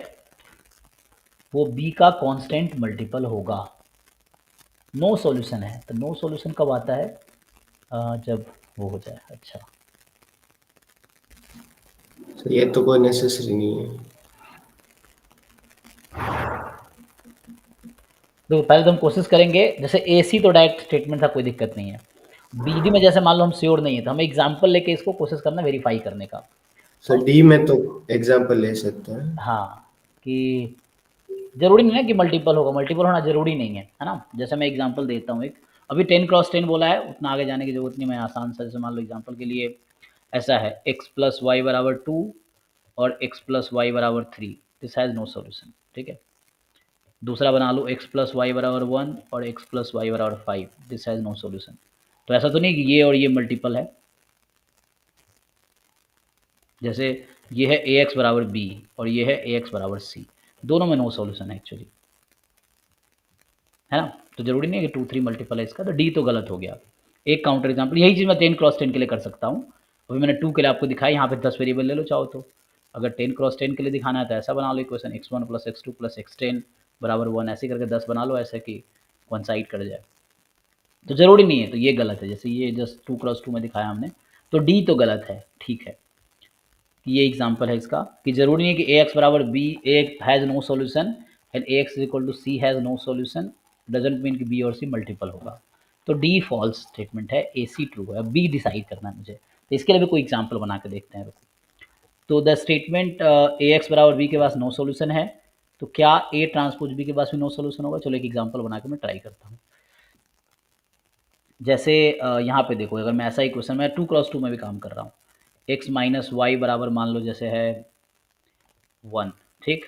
वो B का कांस्टेंट मल्टीपल होगा। नो सॉल्यूशन है, तो नो सॉल्यूशन कब आता है, जब वो हो जाए। अच्छा, तो ये तो कोई नेसेसरी नहीं है। तो पहले तो हम कोशिश करेंगे, जैसे AC तो डायरेक्ट स्टेटमेंट था, कोई दिक्कत नहीं है। BD में जैसे मान लो हम श्योर नहीं है, तो हमें एग्जाम्पल लेके इसको कोशिश करना वेरीफाई करने का। सर डी में तो एग्जांपल ले सकते हैं। हाँ, कि जरूरी नहीं है कि मल्टीपल होगा, मल्टीपल होना जरूरी नहीं है ना। जैसे मैं एग्जांपल देता हूँ एक, अभी 10×10 बोला है, उतना आगे जाने की जरूरत नहीं, मैं आसान सा, जैसे मान लो एग्जांपल के लिए ऐसा है x प्लस वाई बराबर 2 और x प्लस वाई बराबर 3, दिस हैज़ नो सॉल्यूशन, ठीक है। दूसरा बना लो x प्लस वाई बराबर 1 और x प्लस वाई बराबर 5, दिस हैज़ नो सॉल्यूशन। तो ऐसा तो नहीं कि ये और ये मल्टीपल है, जैसे ये है ax बराबर b और ये है ax बराबर c, दोनों में नो सॉल्यूशन है एक्चुअली, है ना। तो जरूरी नहीं है कि 2 3 मल्टीपल है इसका, तो डी तो गलत हो गया। एक काउंटर एग्जाम्पल, यही चीज़ मैं 10×10 के लिए कर सकता हूँ। अभी मैंने 2 के लिए आपको दिखाई, यहाँ पे 10 वेरिएबल ले लो चाहो तो। अगर 10×10 के लिए दिखाना है तो ऐसा बना लो इक्वेशन, x1 + x2 + x10 बराबर 1, ऐसे करके 10 बना लो, ऐसे कि वन साइड कर जाए। तो जरूरी नहीं है, तो ये गलत है। जैसे ये जस्ट 2×2 में दिखाया हमने, तो डी तो गलत है, ठीक है। ये एग्जाम्पल है इसका कि जरूरी नहीं है कि ax बराबर b a has no solution and ax equal to c has no solution, doesn't mean कि b और c मल्टीपल होगा। तो डी फॉल्स स्टेटमेंट है, ए सी ट्रू है। अब बी डिसाइड करना है मुझे, तो इसके लिए भी कोई एग्जाम्पल बना के देखते हैं। तो द स्टेटमेंट ax बराबर b के पास नो सॉल्यूशन है, तो क्या ए ट्रांसपोज बी के पास भी नो सोल्यूशन होगा? चलो एक एग्जांपल बना के मैं ट्राई करता हूँ। जैसे यहाँ पे देखो, अगर मैं ऐसा ही क्वेश्चन, मैं 2x2 में भी काम कर रहा हूँ, x माइनस वाई बराबर मान लो जैसे है 1, ठीक,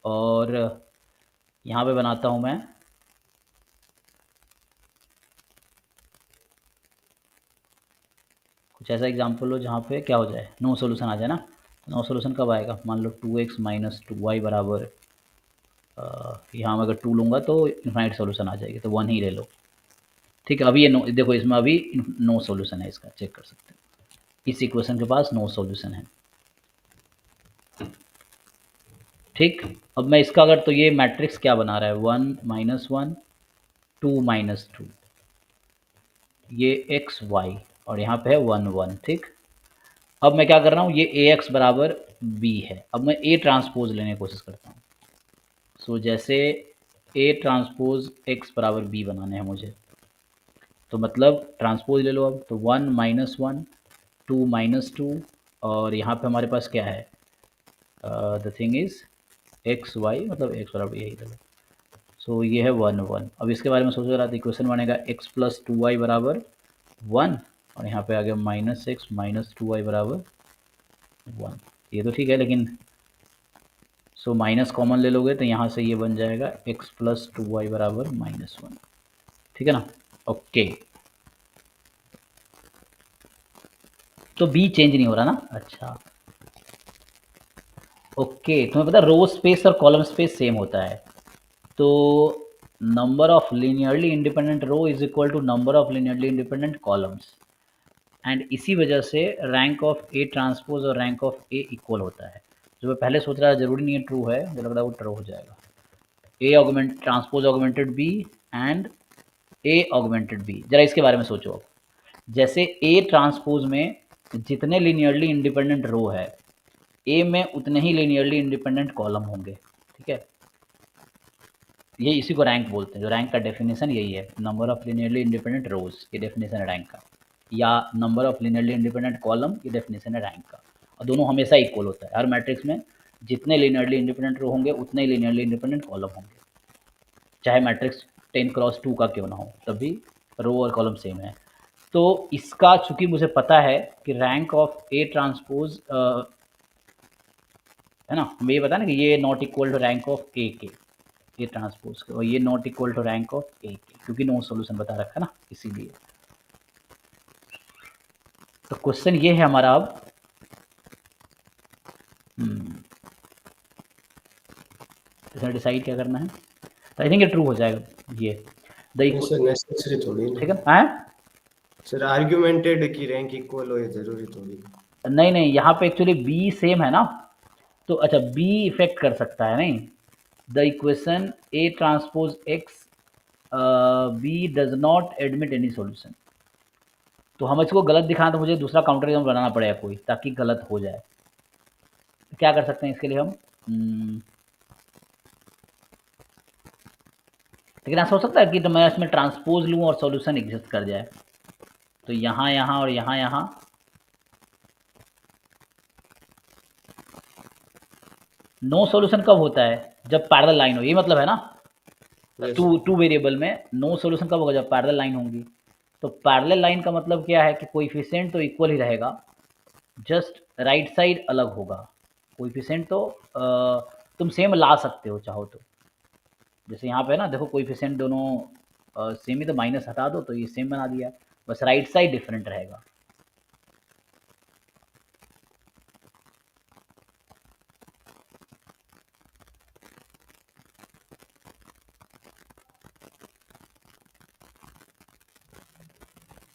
और यहाँ पे बनाता हूँ मैं कुछ ऐसा एग्जाम्पल लो जहाँ पे क्या हो जाए, नो सोल्यूशन आ जाए ना। नो सोल्यूशन कब आएगा? मान लो 2x माइनस 2y बराबर, यहाँ मैं अगर 2 लूँगा तो इन्फाइनाइट सोल्यूशन आ जाएगी, तो 1 ही ले लो, ठीक है। अभी ये नो, देखो इसमें अभी नो सोल्यूशन है, इसका चेक कर सकते हैं, इस इक्वेशन के पास नो सोल्यूशन है, ठीक। अब मैं इसका अगर, तो ये मैट्रिक्स क्या बना रहा है, 1 माइनस 1 2 माइनस 2, ये एक्स वाई और यहाँ पे है 1 1, ठीक। अब मैं क्या कर रहा हूँ, ये ए एक्स बराबर बी है, अब मैं ए ट्रांसपोज लेने की कोशिश करता हूँ। सो जैसे ए ट्रांसपोज एक्स बराबर बी बनाने हैं मुझे, तो मतलब ट्रांसपोज ले लो अब, तो 1 माइनस 1 2 माइनस 2, और यहाँ पे हमारे पास क्या है, the thing is X Y, मतलब एक्स बराबर यही ले लो। सो ये है 1 1। अब इसके बारे में सोच रहा था, इक्वेशन बनेगा x प्लस 2y बराबर 1, और यहाँ पे आ गया माइनस एक्स माइनस 2y बराबर 1। ये तो ठीक है, लेकिन सो माइनस कॉमन ले लोगे तो यहाँ से ये बन जाएगा x प्लस 2y बराबर माइनस 1, ठीक है ना। ओके, तो b चेंज नहीं हो रहा ना, अच्छा ओके। तुम्हें पता है रो स्पेस और कॉलम स्पेस सेम होता है, तो number of linearly independent row is equal to number of linearly independent columns, and इसी वजह से रैंक ऑफ ए ट्रांसपोज और रैंक ऑफ ए इक्वल होता है। जो मैं पहले सोच रहा था जरूरी नहीं है ट्रू है, मुझे लग रहा है वो ट्रू हो जाएगा। A augment transpose augmented B and A augmented B, जरा इसके बारे में सोचो अब। जैसे ए ट्रांसपोज में जितने लीनियरली इंडिपेंडेंट रो है, ए में उतने ही लीनियरली इंडिपेंडेंट कॉलम होंगे, ठीक है। ये इसी को रैंक बोलते हैं, जो रैंक का डेफिनेशन यही है, नंबर ऑफ लीनियरली इंडिपेंडेंट रोज, ये डेफिनेशन है रैंक का, या number of linearly independent column, ये डेफिनेशन है रैंक का। और दोनों हमेशा इक्वल होता है, हर मैट्रिक्स में जितने लीनियरली इंडिपेंडेंट रो होंगे उतने ही लीनियरली इंडिपेंडेंट कॉलम होंगे, चाहे मैट्रिक्स 10x2 का क्यों ना हो, तब भी रो और कॉलम सेम है। तो इसका चूंकि मुझे पता है कि रैंक ऑफ ए ट्रांसपोज है ना, हमें ये पता ना कि ये not equal to rank of A के, ये ट्रांसपोज के, और ये not equal to rank of A के, क्योंकि नो सॉल्यूशन बता रखा है ना, इसीलिए। तो क्वेश्चन ये है हमारा अब, इसमें डिसाइड क्या करना है, तो आई थिंक ये ट्रू हो जाएगा ये सर नेसेसरी थोड़ी ना, ठीक है ना, सर आर्गुमेंटेड की रैंक इक्वल हो, ये जरूरी थोड़ी। नहीं नहीं, यहाँ पे एक्चुअली बी सेम है ना, तो अच्छा बी इफेक्ट कर सकता है, नहीं the equation A transpose X B does not admit any solution. तो हम इसको गलत दिखाएं तो मुझे दूसरा काउंटर एग्जाम बनाना पड़ेगा कोई, ताकि गलत हो जाए। तो क्या कर सकते हैं इसके लिए हम, लेकिन ऐसा हो सकता है कि तो मैं इसमें ट्रांसपोज लूँ और सॉल्यूशन एग्जिस्ट कर जाए, तो यहाँ यहाँ और यहाँ यहाँ, नो सॉल्यूशन कब होता है, जब पैरेलल लाइन हो, ये मतलब है ना, टू वेरिएबल में नो सॉल्यूशन कब होगा, जब पैरेलल लाइन होंगी। तो पैरेलल लाइन का मतलब क्या है कि कोएफिशिएंट तो इक्वल ही रहेगा, जस्ट राइट साइड अलग होगा। कोएफिशिएंट तो तुम सेम ला सकते हो चाहो तो, जैसे यहाँ पे ना देखो कोएफिशिएंट दोनों सेम ही, तो माइनस हटा दो तो ये सेम बना दिया, बस राइट साइड डिफरेंट रहेगा।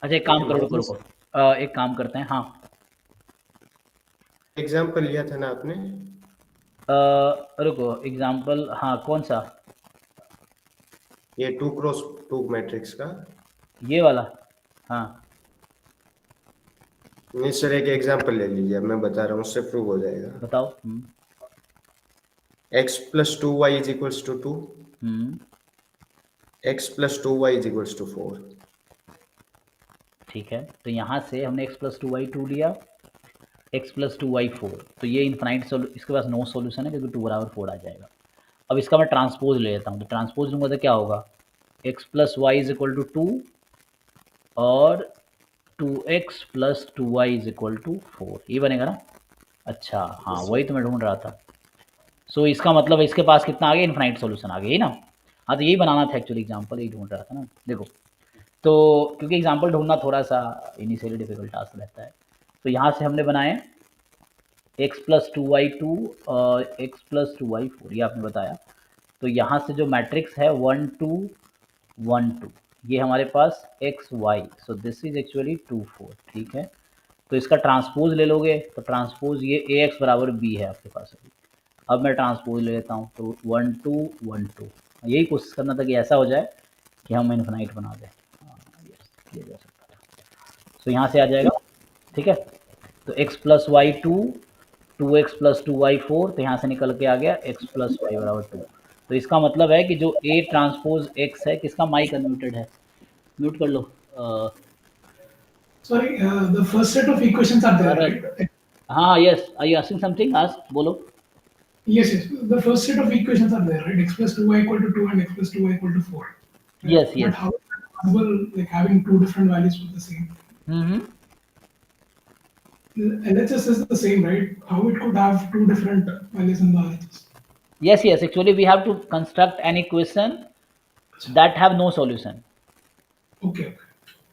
अच्छा एक काम करो, रुको एक काम करते हैं, हाँ एग्जाम्पल लिया था ना आपने, रुको एग्जाम्पल, हाँ कौन सा, ये 2x2 मैट्रिक्स का, ये वाला, हाँ नहीं सर एक एग्जाम्पल ले लीजिए, मैं बता रहा हूँ, उससे प्रूव हो जाएगा। बताओ। x plus 2y is equals to 2, x plus 2y is equals to 4। ठीक है, तो यहाँ से हमने x प्लस 2y 2 लिया, x प्लस 2y 4, तो ये इन्फाइनाइट इसके पास नो सॉल्यूशन है, क्योंकि 2 बराबर 4 आ जाएगा। अब इसका मैं ट्रांसपोज ले लेता हूँ, तो ट्रांसपोज लूँगा तो क्या होगा, x plus Y is equal to 2 और 2x plus 2y is equal to 4, ये बनेगा ना। अच्छा हाँ, वही तो मैं ढूंढ रहा था। सो इसका मतलब इसके पास कितना आ गया, इन्फिनाइट सॉल्यूशन आ गया, ही ना। हाँ तो यही बनाना था एक्चुअली, एग्जांपल यही ढूंढ रहा था ना। देखो तो क्योंकि एग्जांपल ढूंढना थोड़ा सा इनिशियली डिफिकल्ट टास्क रहता है, तो यहाँ से हमने बनाए x प्लस 2y2 और x प्लस 2y4, ये आपने बताया। तो यहाँ से जो मैट्रिक्स है 1 2 1 2, ये हमारे पास x y, so this is actually 2 4, ठीक है। तो इसका ट्रांसपोज ले लोगे तो ट्रांसपोज ये ax बराबर b है आपके पास अभी। अब मैं ट्रांसपोज ले लेता हूँ, तो 1 2 1 2, यही कोशिश करना था कि ऐसा हो जाए कि हम इन्फिनाइट बना दें। किया जा सकता था। तो यहाँ से आ जाएगा, ठीक है। तो x plus Y 2x plus 2y4, तो यहाँ से निकल के आ गया x प्लस वाई बराबर 2। तो इसका मतलब है कि जो a ट्रांसपोज x है, किसका माइक अनम्यूटेड है, म्यूट कर लो। Sorry, the first set of equations are there, Alright. right? हाँ yes, are you asking something, ask, बोलो। Yes, yes. The first set of equations are there, right? X plus 2y equal to 2 and x plus 2y equal to 4. Right? Yes, yes. But how is it possible, like having two different values for the same? Mm-hmm. LHS is the same, right? How it could have two different values in the LHS? Yes, yes. Actually, we have to construct an equation that have no solution. Okay.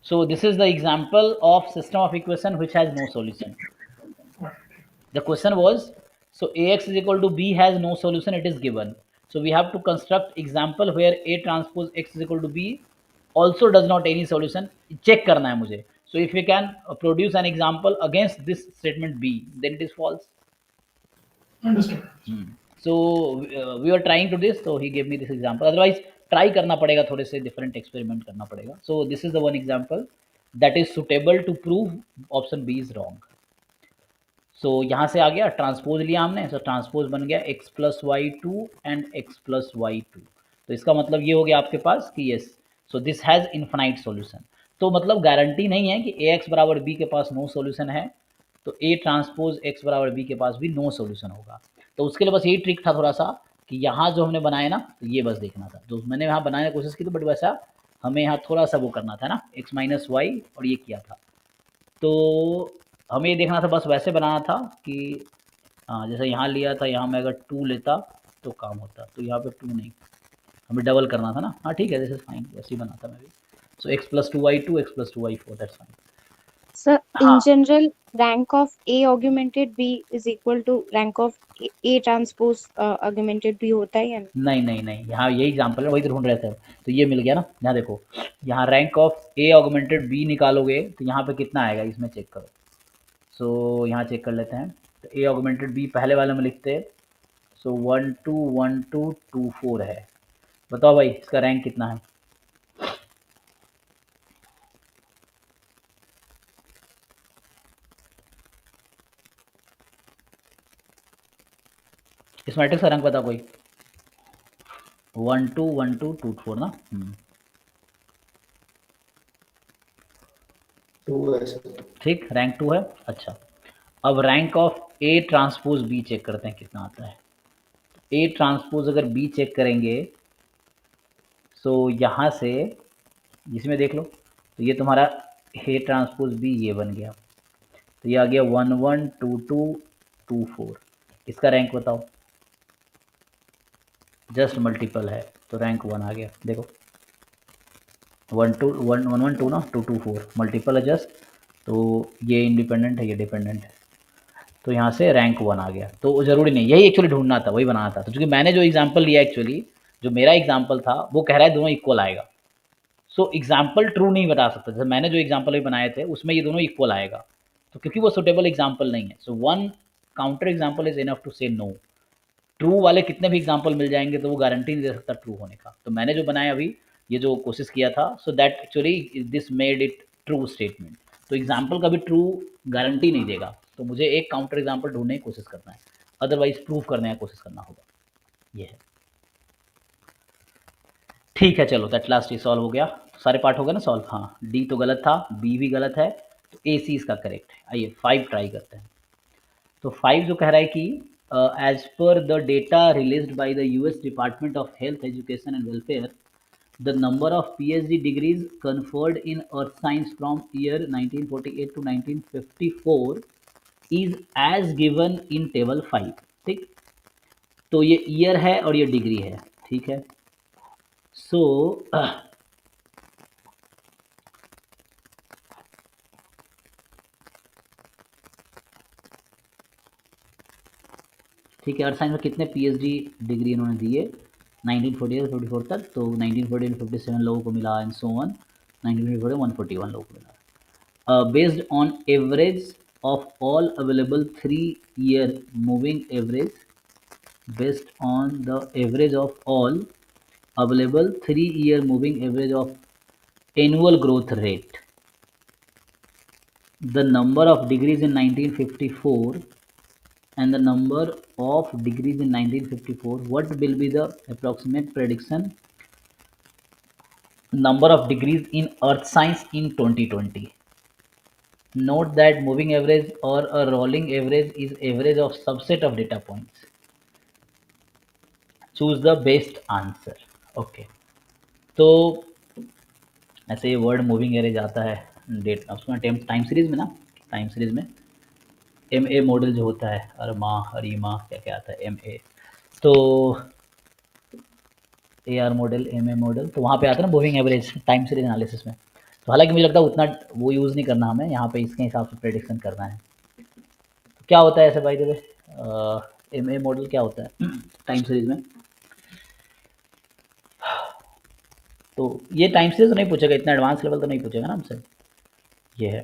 So this is the example of system of equation which has no solution. Got it. The question was, so ax is equal to b has no solution, it is given. So we have to construct example where a transpose x is equal to b also does not any solution. Check करना है मुझे. So if we can produce an example against this statement b, then it is false. Understood. So we were trying to this, so he gave me this example. Otherwise try करना पड़ेगा, थोड़े से different experiment करना पड़ेगा. So this is the one example that is suitable to prove option B is wrong. सो यहाँ से आ गया, transpose लिया हमने, सो ट्रांसपोज बन गया x plus Y 2 and x plus Y 2। तो इसका मतलब ये हो गया आपके पास कि yes, so this has infinite solution. तो मतलब गारंटी नहीं है कि ax बराबर b के पास नो सॉल्यूशन है, तो a ट्रांसपोज x बराबर b के पास भी नो सॉल्यूशन होगा। तो उसके लिए बस यही ट्रिक था थोड़ा सा कि यहाँ जो हमने बनाया ना, तो ये बस देखना था, जो मैंने यहाँ बनाने की कोशिश की थी, बट वैसा हमें यहाँ थोड़ा सा वो करना था ना, x माइनस वाई, और ये किया था। तो हमें ये देखना था, बस वैसे बनाना था कि जैसे यहाँ लिया था, यहाँ मैं अगर 2 लेता तो काम होता, तो यहाँ पे 2 नहीं, हमें डबल करना था ना। हाँ ठीक है, दिस इज फाइन, वैसे ही बना था मैं भी। सो x plus 2y2 x plus 2y4, that's fine. Sir, in general, rank of A augmented B is equal to rank of A transpose augmented B होता है या नहीं नहीं नहीं, यहाँ यही एग्जाम्पल है, वही तो ढूंढ रहे थे, तो ये मिल गया ना। यहाँ देखो, यहाँ rank of A augmented B निकालोगे तो यहाँ पे कितना आएगा, इसमें चेक करो। सो यहाँ चेक कर लेते हैं, तो A ऑगमेंटेड B पहले वाले में लिखते हैं, सो 1 2 1 2 2 4 है। बताओ भाई इसका रैंक कितना है? इस मैट्रिक्स का रैंक बताओ कोई। 1 2 1 2 2 4 ना। 2 है सर। ठीक, रैंक 2 है। अच्छा, अब rank of A transpose B check करते हैं कितना आता है। A ट्रांसपोज अगर B चेक करेंगे, सो यहाँ से इसमें देख लो, तो ये तुम्हारा A ट्रांसपोज B ये बन गया, तो ये आ गया 1 1 2 2 2 4। इसका रैंक बताओ, जस्ट मल्टीपल है तो रैंक 1 आ गया। देखो 1 2 1 1 1 2 ना, 2 2 4 मल्टीपल है जस्ट, तो ये इंडिपेंडेंट है, ये डिपेंडेंट है, तो यहाँ से रैंक 1 आ गया। तो ज़रूरी नहीं, यही एक्चुअली ढूंढना था, वही बनाना था। तो क्योंकि मैंने जो एग्जांपल लिया, एक्चुअली जो मेरा एग्जांपल था वो कह रहा है दोनों इक्वल आएगा। सो एग्जाम्पल ट्रू नहीं बता सकता, जैसे मैंने जो एग्जाम्पल भी बनाए थे उसमें ये दोनों इक्वल आएगा, तो क्योंकि वो सुटेबल एग्जाम्पल नहीं है, so one counter example is enough to say no. True वाले कितने भी एग्जाम्पल मिल जाएंगे तो वो गारंटी नहीं दे सकता ट्रू होने का। तो मैंने जो बनाया अभी, ये जो कोशिश किया था, so that actually this made it true statement. तो एग्जाम्पल का भी ट्रू गारंटी नहीं देगा, तो मुझे एक काउंटर एग्जाम्पल ढूंढने की कोशिश करना है, अदरवाइज प्रूफ करने की कोशिश करना होगा। ये है, ठीक है। चलो दैट लास्ट ये सॉल्व हो गया, सारे पार्ट हो गए ना सॉल्व। हाँ, डी तो गलत था, बी भी गलत है, तो ए सी इसका करेक्ट है। आइए 5 ट्राई करते हैं। तो 5 जो कह रहा है कि as per the data released by the US Department of Health, Education and Welfare, the number of PhD degrees conferred in earth science from year 1948 to 1954 is as given in table 5. ठीक, तो ये year है और ये degree है, ठीक है. सो ठीक है, अर्थ साइंस में कितने पीएचडी डिग्री इन्होंने दिए 1948 से 54 तक, तो 1948 में 57 लोगों को मिला एंड सो ऑन, 1954 में 141 लोगों को मिला. Based on average of all available 3-year moving average, based on the average of all available 3-year moving average of annual growth rate, the number of degrees in 1954 and the number of degrees in 1954, what will be the approximate prediction number of degrees in earth science in 2020. Note that moving average or a rolling average is average of subset of data points. Choose the best answer. Okay, तो ऐसे ये word moving average आता है date उसमें time series में ना, time series में M A model जो होता है, अरमा हरीमा क्या क्या आता है एम ए, तो A R model M A model, तो वहाँ पे आता है ना moving average time series analysis में. तो हालांकि मुझे लगता है उतना वो यूज़ नहीं करना हमें, यहाँ पे इसके हिसाब से प्रेडिक्शन करना है. तो क्या होता है ऐसे by the way, M A model क्या होता है टाइम सीरीज में. तो ये टाइम सीरीज तो नहीं पूछेगा, इतना एडवांस लेवल तो नहीं पूछेगा ना हमसे. ये है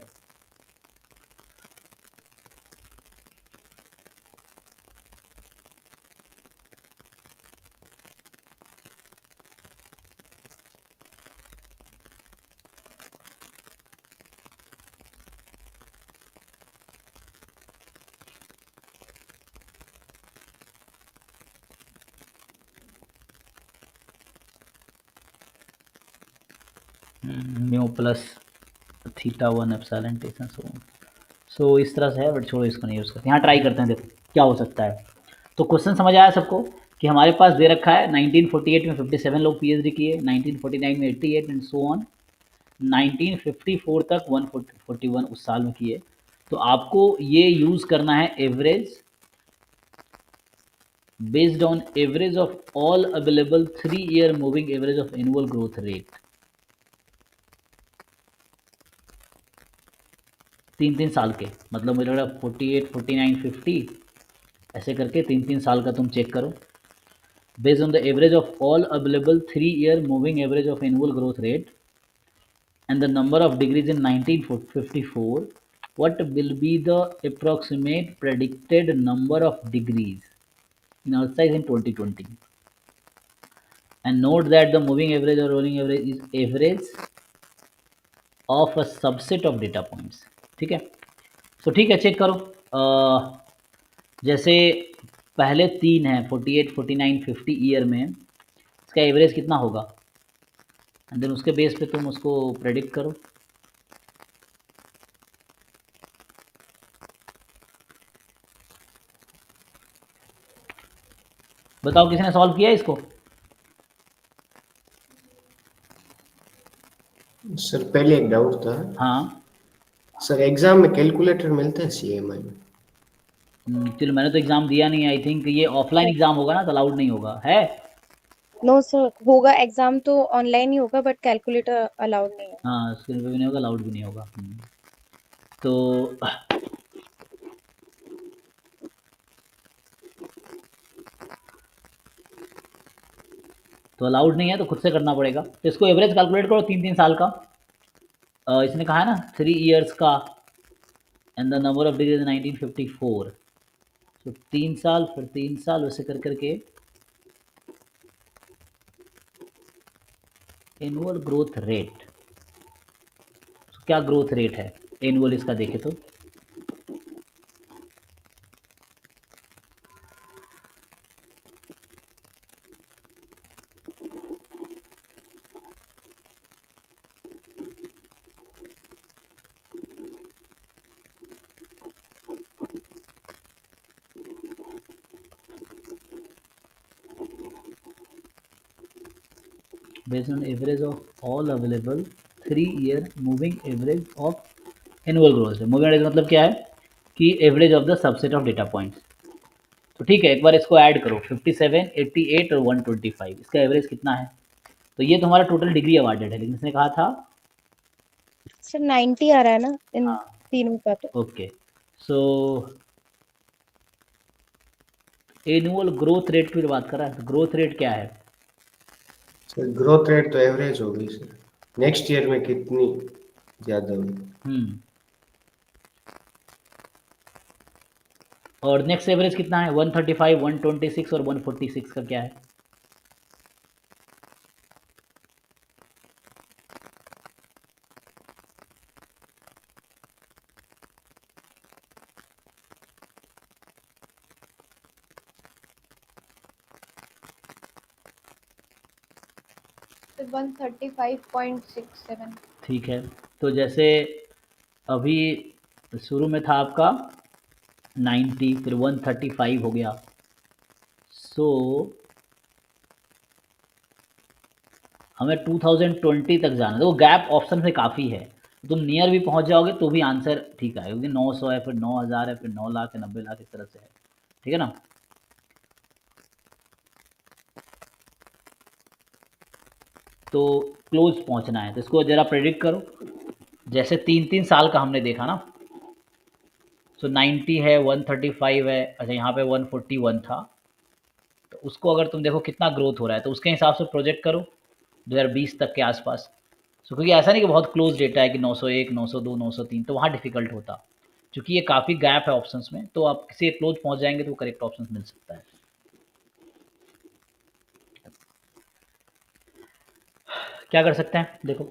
म्यू प्लस थीटा 1 एप्सिलॉन टेसन सो इस तरह से है, बट छोड़ो इसको नहीं यूज़ करते. यहाँ ट्राई करते हैं, देखो क्या हो सकता है. तो क्वेश्चन समझ आया सबको कि हमारे पास दे रखा है 1948 में 57 लोग पीएचडी किए, 1949 में 88 एंड सो ऑन, 1954 तक 141 उस साल में किए. तो आपको ये यूज़ करना है average based on average of all available 3-year moving average of annual growth rate. 3-3 साल के, मतलब मुझे लग रहा है 48, 49, 50 ऐसे करके 3-3 साल का तुम चेक करो. Based on the average of all available 3-year moving average of annual growth rate and the number of degrees in 1954, what will be the approximate predicted number of degrees in earth size in 2020. And note that the moving average or rolling average is average of a subset of data points. ठीक है, तो ठीक है check करो. जैसे पहले 3 हैं 48, 49, 50 year में, इसका एवरेज कितना होगा, एंड देन उसके बेस पे तुम उसको प्रेडिक्ट करो. बताओ किसी ने सॉल्व किया इसको. सर पहले एक डाउट था. हाँ सर एग्जाम में कैलकुलेटर मिलता है सीएमआई में? चलो मैंने तो एग्जाम दिया नहीं है, आई थिंक ये ऑफलाइन एग्जाम होगा ना, तो अलाउड नहीं होगा है. नो सर, होगा एग्जाम तो ऑनलाइन ही होगा बट कैलकुलेटर अलाउड नहीं है. हाँ स्क्रीन पे भी नहीं होगा, अलाउड भी नहीं होगा. तो अलाउड नहीं है तो खुद से करना पड़ेगा. तो इसको एवरेज कैलकुलेट करो 3-3 साल का. इसने कहा है ना 3 years का, and the number of degrees 1954. तो 3 साल फिर 3 साल वैसे कर करके एनुअल ग्रोथ रेट. तो क्या ग्रोथ रेट है एनुअल इसका देखे तो, based on average of all available 3-year moving average of annual growth. Moving average मतलब क्या है कि average of the subset of data points. तो ठीक है, एक बार इसको ऐड करो 57, 88 और 125, इसका एवरेज कितना है? तो ये तुम्हारा टोटल डिग्री अवार्डेड है, लेकिन इसने कहा था सर 90 आ रहा है ना इन हाँ तीनों का तो। ओके। सो एनुअल ग्रोथ रेट की बात कर रहा है, तो ग्रोथ रेट क्या है? सर ग्रोथ रेट तो एवरेज होगी सर, नेक्स्ट ईयर में कितनी ज्यादा होगी। और नेक्स्ट एवरेज कितना है? 135, 126 और 146 का क्या है? तो 135.67। ठीक है, तो जैसे अभी शुरू में था आपका 90, फिर 135 हो गया। सो हमें 2020 तक जाना है, तो वो गैप ऑप्शन से काफ़ी है, तुम नियर भी पहुंच जाओगे तो भी आंसर ठीक है, क्योंकि 900 है, फिर 9000 है, फिर 9 लाख है, 90 लाख, इस तरह से है। ठीक है ना? तो क्लोज पहुंचना है, तो इसको जरा प्रेडिक्ट करो। जैसे 3-3 साल का हमने देखा ना, सो 90 है, 135 है, अच्छा यहाँ पे 141 था, तो उसको अगर तुम देखो कितना ग्रोथ हो रहा है तो उसके हिसाब से प्रोजेक्ट करो 2020 तक के आसपास। सो क्योंकि ऐसा नहीं कि बहुत क्लोज डेटा है कि 901, 902, 903, तो वहाँ डिफिकल्ट होता, क्योंकि ये काफ़ी गैप है ऑप्शंस में, तो आप किसी एक क्लोज पहुँच जाएंगे तो करेक्ट ऑप्शन मिल सकता है। क्या कर सकते हैं देखो,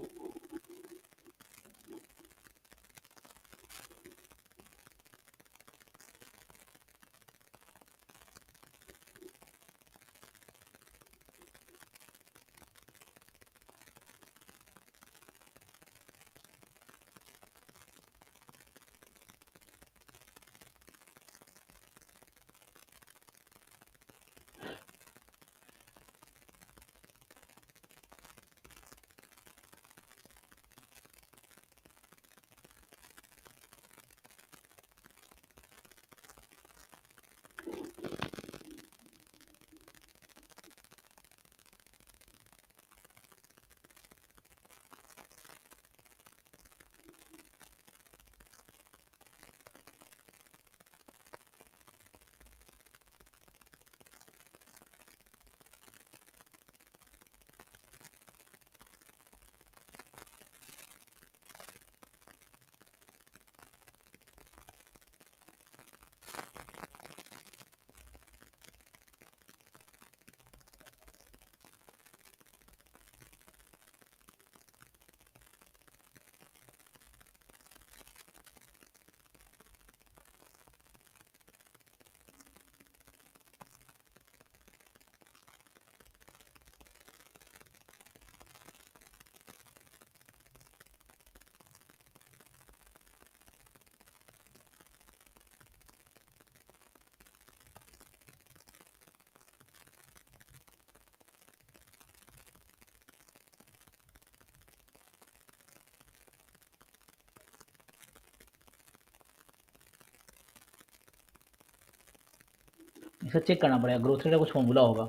इसे चेक करना पड़ेगा, ग्रोथ रेट का कुछ फॉर्मूला होगा।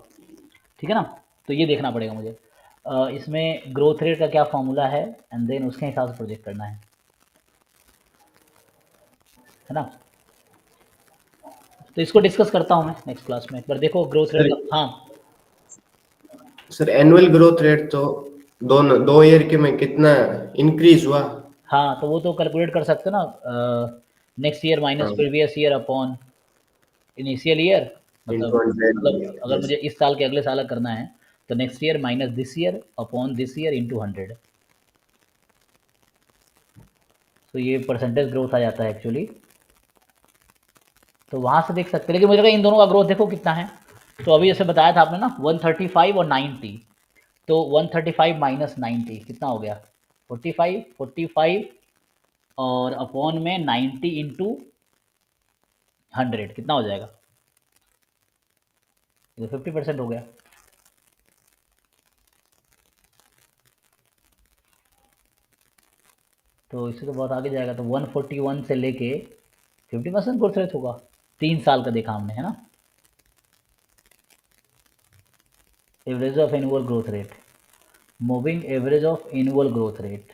ठीक है ना? तो ये देखना पड़ेगा मुझे, इसमें ग्रोथ रेट का क्या फॉर्मूला है, एंड देन उसके हिसाब से प्रोजेक्ट करना है ना? तो इसको डिस्कस करता हूँ मैं नेक्स्ट क्लास में, एक बार देखो ग्रोथ रेट का। हाँ सर एनुअल ग्रोथ रेट तो दोनों 2 ईयर के में कितना इंक्रीज हुआ? हाँ, तो वो तो कैलकुलेट कर सकते हो ना, next year minus previous year upon initial year, into मतलब 100, अगर yes. मुझे इस साल के अगले साल करना है तो next year minus this year upon this year into 100, तो ये परसेंटेज ग्रोथ आ जाता है एक्चुअली। तो वहाँ से देख सकते हैं, लेकिन मुझे लगा इन दोनों का ग्रोथ देखो कितना है। तो अभी जैसे बताया था आपने ना 135 और 90, तो 135 माइनस 90 कितना हो गया? 45, 45 और अपॉन में 90 इंटू 100 कितना हो जाएगा? ये 50% हो गया। तो इससे तो बहुत आगे जाएगा, तो 141 से लेके 50% ग्रोथ रेट होगा, 3 साल का देखा हमने, है ना। Average of annual growth rate, moving average of annual growth rate,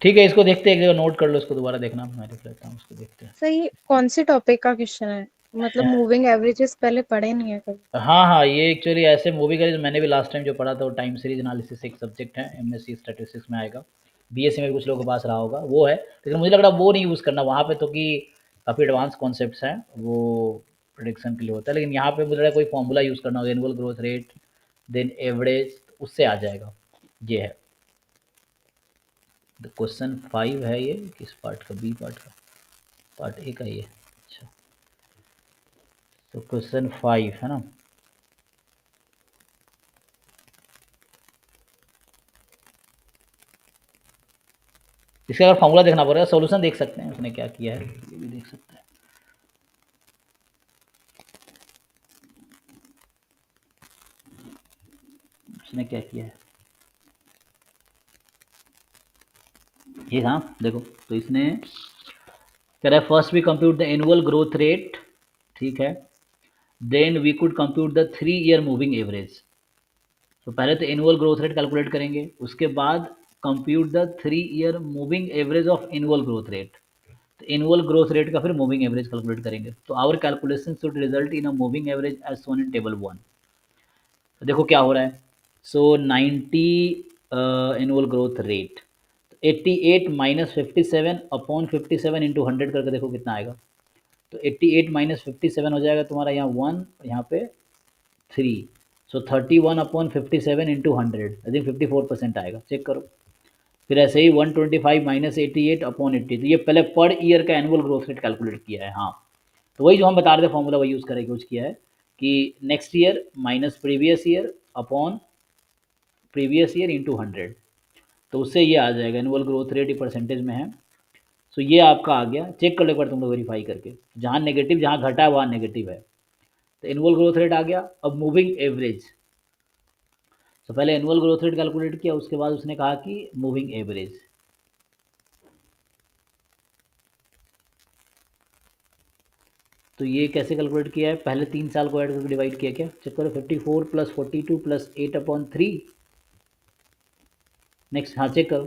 ठीक है। इसको देखते हैं, एक जगह नोट कर लो, इसको दोबारा देखना, मैं देख लेता हूँ, उसको देखते हैं। सर ये कौन से टॉपिक का क्वेश्चन है? मतलब मूविंग एवरेजेस पहले पढ़े नहीं है कभी। हाँ हाँ, ये एक्चुअली ऐसे मूविंग एवरेज मैंने भी लास्ट टाइम जो पढ़ा था, वो टाइम सीरीज एनालिसिस एक सब्जेक्ट है, एमएससी स्टैटिस्टिक्स में आएगा, बीएससी में भी कुछ लोगों के पास रहा होगा, वो है। लेकिन मुझे लग रहा है वो नहीं यूज़ करना वहाँ पे, तो कि काफ़ी एडवांस कॉन्सेप्ट्स हैं, वो प्रोडिक्शन के लिए होता है। लेकिन यहाँ पे मुझे लग रहा है कोई फॉर्मूला यूज़ करना होगा, annual growth rate then average, उससे आ जाएगा। ये है क्वेश्चन 5 है, ये किस पार्ट का, बी पार्ट का, पार्ट ए का ये। अच्छा, तो क्वेश्चन 5 है ना। इसका अगर फॉर्मूला देखना पड़ेगा, सॉल्यूशन देख सकते हैं उसने क्या किया है, ये भी देख सकते हैं। उसने क्या किया है, ये था, देखो। तो इसने कह रहा है first we compute the annual growth rate, ठीक है, then we could compute the 3 year moving average. तो पहले तो एनुअल ग्रोथ रेट कैलकुलेट करेंगे, उसके बाद compute the 3 year moving average of annual growth rate. तो एनुअल ग्रोथ रेट का फिर मूविंग एवरेज कैलकुलेट करेंगे। तो our calculation should result in a moving average as shown in table 1। तो देखो क्या हो रहा है। So 90 annual growth rate, 88 minus 57 upon 57 into 100 करके देखो कितना आएगा। तो 88 माइनस 57 हो जाएगा तुम्हारा यहाँ 1, यहाँ पे 3, सो 31 अपॉन 57 इंटू 100, आई थिंक 54% आएगा, चेक करो। फिर ऐसे ही 125 माइनस 88 अपॉन 80, तो ये पहले पर ईयर का एनुअल ग्रोथ रेट कैलकुलेट किया है। हाँ, तो वही जो हम बता रहे थे फॉर्मूला, वही यूज़ करके यूज किया है कि next year minus previous year upon previous year into 100, तो उससे ये आ जाएगा एनुअल ग्रोथ रेट, ये परसेंटेज में है। सो ये आपका आ गया, चेक कर लो एक बार तुम लोग वेरीफाई करके, जहाँ नेगेटिव, जहाँ घटा है वहाँ नेगेटिव है। तो एनुअल ग्रोथ रेट आ गया। अब मूविंग एवरेज, तो पहले एनुअल ग्रोथ रेट कैलकुलेट किया, उसके बाद उसने कहा कि मूविंग एवरेज। तो ये कैसे कैलकुलेट किया है, पहले 3 साल को ऐड करके डिवाइड किया, क्या चेक करो, 54 प्लस 42 प्लस 8 अपॉन 3। नेक्स्ट, हाँ चेक करो,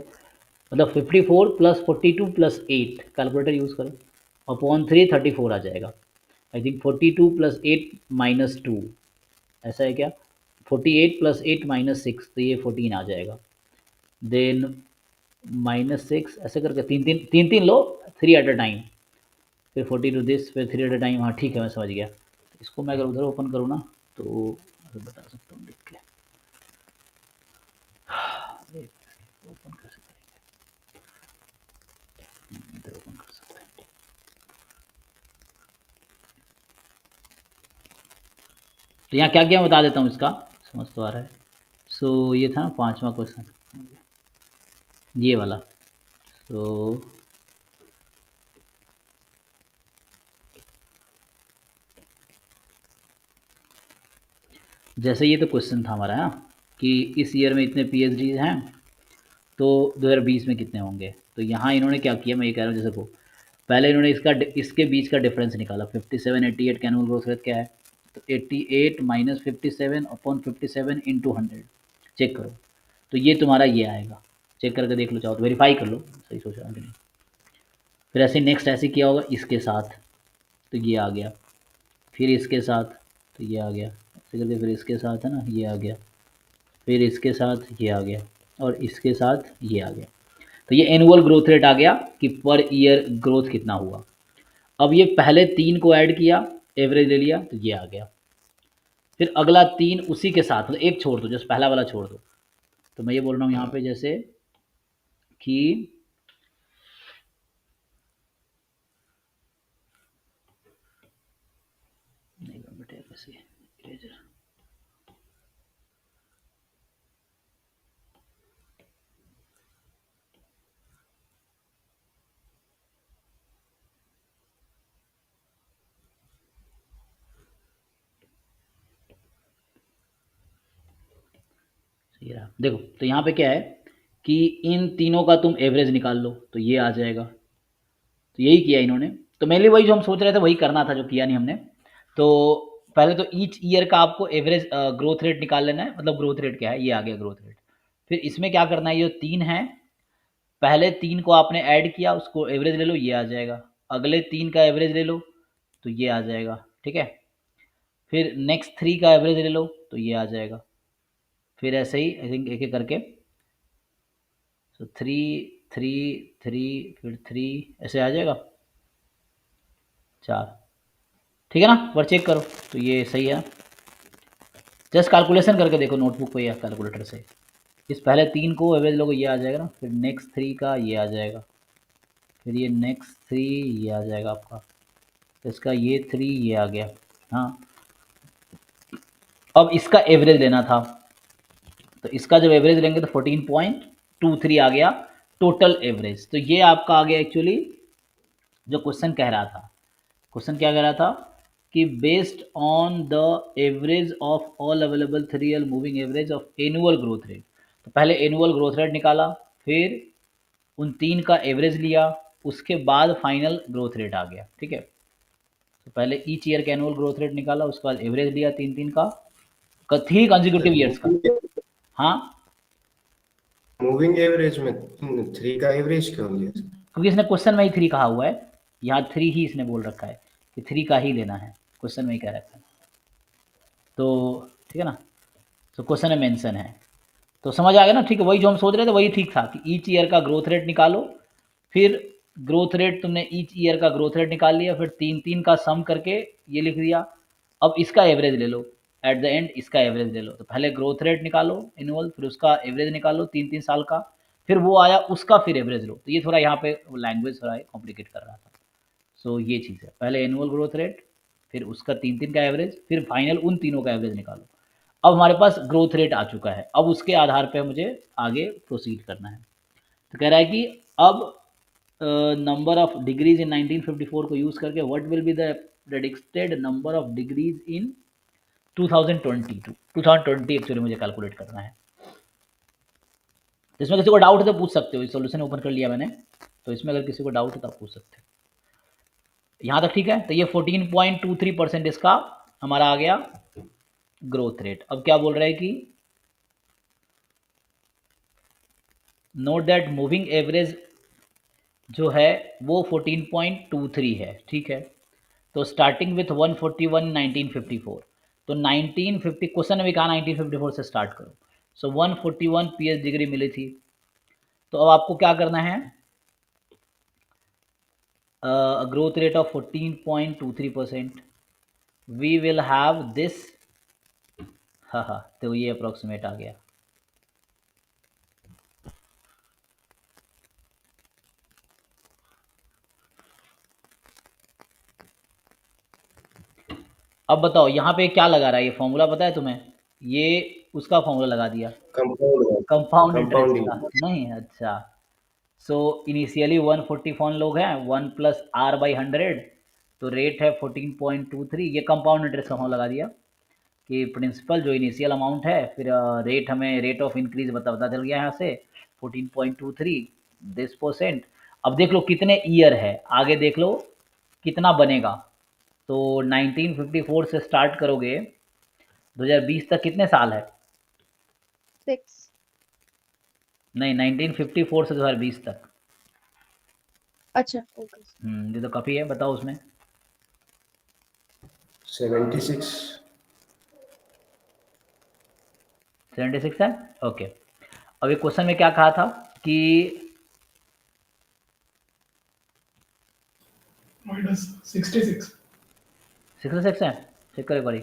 मतलब 54 प्लस 42 प्लस 8, कैलकुलेटर यूज़ करो, अपॉन 3, 34 आ जाएगा। आई थिंक 42 प्लस 8 माइनस 2, ऐसा है क्या, 48 प्लस 8 माइनस 6, तो ये 14 आ जाएगा। देन -6, ऐसे करके तीन तीन लो, 3 एट अ टाइम, फिर 42 दिस, फिर 3 एट अ टाइम। हाँ ठीक है, मैं समझ गया। तो इसको मैं अगर उधर ओपन करूँ ना, तो मैं बता सकता हूँ देख के, ओपन कैसे करेंगे, इधर ओपन कर सकते हैं। तो यहाँ क्या क्या मैं बता देता हूँ, इसका समझ तो आ रहा है। सो ये था 5वां क्वेश्चन, ये वाला। तो जैसे ये तो क्वेश्चन था हमारा, है कि इस ईयर में इतने पीएचडी हैं, तो 2020 में कितने होंगे। तो यहाँ इन्होंने क्या किया, मैं ये कह रहा हूँ, जैसे वो पहले इन्होंने इसके बीच का डिफरेंस निकाला, 57 88 का एनुअल ग्रोथ रेट क्या है, तो 88 माइनस 57 अपॉन 57 इंटू 100, चेक करो। तो ये तुम्हारा ये आएगा, चेक करके देख लो, चाहो तो वेरीफाई कर लो, सही सोच रहा हूँ कि नहीं। फिर ऐसे नेक्स्ट ऐसे किया होगा इसके साथ, तो ये आ गया, फिर इसके साथ, तो ये आ गया, ऐसे करके फिर इसके साथ है ना, ये आ गया, फिर इसके साथ ये आ गया, और इसके साथ ये आ गया। तो ये एनुअल ग्रोथ रेट आ गया कि पर ईयर ग्रोथ कितना हुआ। अब ये पहले 3 को ऐड किया, एवरेज ले लिया, तो ये आ गया। फिर अगला 3 उसी के साथ, मतलब एक छोड़ दो, जैसे पहला वाला छोड़ दो। तो मैं ये बोल रहा हूँ यहाँ पे जैसे कि नहीं बेटे कैसे इरेजर, ये रहा देखो। तो यहाँ पे क्या है कि इन तीनों का तुम एवरेज निकाल लो तो ये आ जाएगा। तो यही किया इन्होंने। तो मेनली वही जो हम सोच रहे थे वही करना था, जो किया नहीं हमने। तो पहले तो ईच ईयर का आपको एवरेज ग्रोथ रेट निकाल लेना है, मतलब ग्रोथ रेट क्या है, ये आ गया ग्रोथ रेट। फिर इसमें क्या करना है, ये 3 है, पहले 3 को आपने ऐड किया, उसको एवरेज ले लो, ये आ जाएगा। अगले 3 का एवरेज ले लो तो ये आ जाएगा, ठीक है। फिर नेक्स्ट 3 का एवरेज ले लो तो ये आ जाएगा। फिर ऐसे ही आई थिंक एक एक करके, तो 3 3 3 फिर 3 ऐसे आ जाएगा 4, ठीक है ना। पर चेक करो तो ये सही है। जस्ट कैलकुलेशन करके देखो नोटबुक पे या कैलकुलेटर से। इस पहले 3 को एवरेज लोगे ये आ जाएगा ना, फिर नेक्स्ट 3 का ये आ जाएगा, फिर ये नेक्स्ट 3 ये आ जाएगा आपका, इसका ये 3 ये आ गया। हाँ, अब इसका एवरेज लेना था, तो इसका जब एवरेज लेंगे तो 14.23 आ गया टोटल एवरेज। तो ये आपका आ गया एक्चुअली जो क्वेश्चन कह रहा था। क्वेश्चन क्या कह रहा था कि based on the average of all available 3 year moving average of annual growth rate. तो पहले एनुअल ग्रोथ रेट निकाला, फिर उन 3 का एवरेज लिया, उसके बाद फाइनल ग्रोथ रेट आ गया, ठीक है। तो पहले ईच ईयर का एनुअल ग्रोथ रेट निकाला, उसके बाद एवरेज लिया 3 का 3 कंसेक्यूटिव ईयर्स का। हाँ, मूविंग एवरेज में 3 का एवरेज क्यों लिया? क्योंकि इसने क्वेश्चन में ही 3 कहा हुआ है, यहाँ 3 ही इसने बोल रखा है कि 3 का ही लेना है, क्वेश्चन में ही कह रखा है। तो ठीक है ना, तो क्वेश्चन में मेंशन है, तो समझ आ गया ना, ठीक है। वही जो हम सोच रहे थे वही ठीक था कि ईच ईयर का ग्रोथ रेट निकालो, फिर ग्रोथ रेट तुमने ईच ईयर का ग्रोथ रेट निकाल लिया, फिर 3 का सम करके ये लिख दिया। अब इसका एवरेज ले लो, एट द एंड इसका एवरेज ले लो। तो पहले ग्रोथ रेट निकालो एनुअल, फिर उसका एवरेज निकालो 3 साल का, फिर वो आया उसका फिर एवरेज लो। तो ये थोड़ा यहाँ पे लैंग्वेज थोड़ा कॉम्प्लिकेट कर रहा था। सो ये चीज़ है, पहले एनुअल ग्रोथ रेट, फिर उसका 3 का एवरेज, फिर फाइनल उन तीनों का एवरेज निकालो। अब हमारे पास ग्रोथ रेट आ चुका है, अब उसके आधार पे मुझे आगे प्रोसीड करना है। तो कह रहा है कि अब नंबर ऑफ डिग्रीज इन 1954 को यूज़ करके what will be the predicted number of degrees in 2020 actually मुझे कैलकुलेट करना है। इसमें किसी को डाउट है तो पूछ सकते हो, सॉल्यूशन ओपन कर लिया मैंने, तो इसमें अगर किसी को डाउट है तो आप पूछ सकते हो। यहाँ तक ठीक है। तो ये 14.23% इसका हमारा आ गया ग्रोथ रेट। अब क्या बोल रहा है कि नोट दैट मूविंग एवरेज जो है वो 14.23 है, ठीक है। तो स्टार्टिंग विथ 141 1954, तो 1950 क्वेश्चन ने भी कहा 1954 से स्टार्ट करो। सो 141 पीएच डिग्री मिली थी। तो अब आपको क्या करना है, growth rate of 14.23%, we will have this, हाँ, तो ये अप्रोक्सीमेट आ गया। अब बताओ यहाँ पे क्या लगा रहा है, ये फॉर्मूला पता है तुम्हें, ये उसका फॉर्मूला लगा दिया कंपाउंड इंटरेस्ट का, नहीं? अच्छा, सो इनिशियली 140 फॉर्म लोग हैं, 1 + R/100, तो रेट है 14.23। ये कंपाउंड इंटरेस्ट का फॉर्म लगा दिया कि प्रिंसिपल जो इनिशियल अमाउंट है, फिर रेट हमें रेट ऑफ इंक्रीज पता चल गया यहाँ से 14.23 दिस %। अब देख लो कितने ईयर है, आगे देख लो कितना बनेगा। तो 1954 से स्टार्ट करोगे 2020 तक कितने साल है? 6। नहीं, 1954 से 2020 तक। अच्छा, ओके। ये तो काफ़ी है, बताओ उसमें। 76 है, ओके। अब ये क्वेश्चन में क्या कहा था कि minus 66. 66 है, चेक करो एक बारी।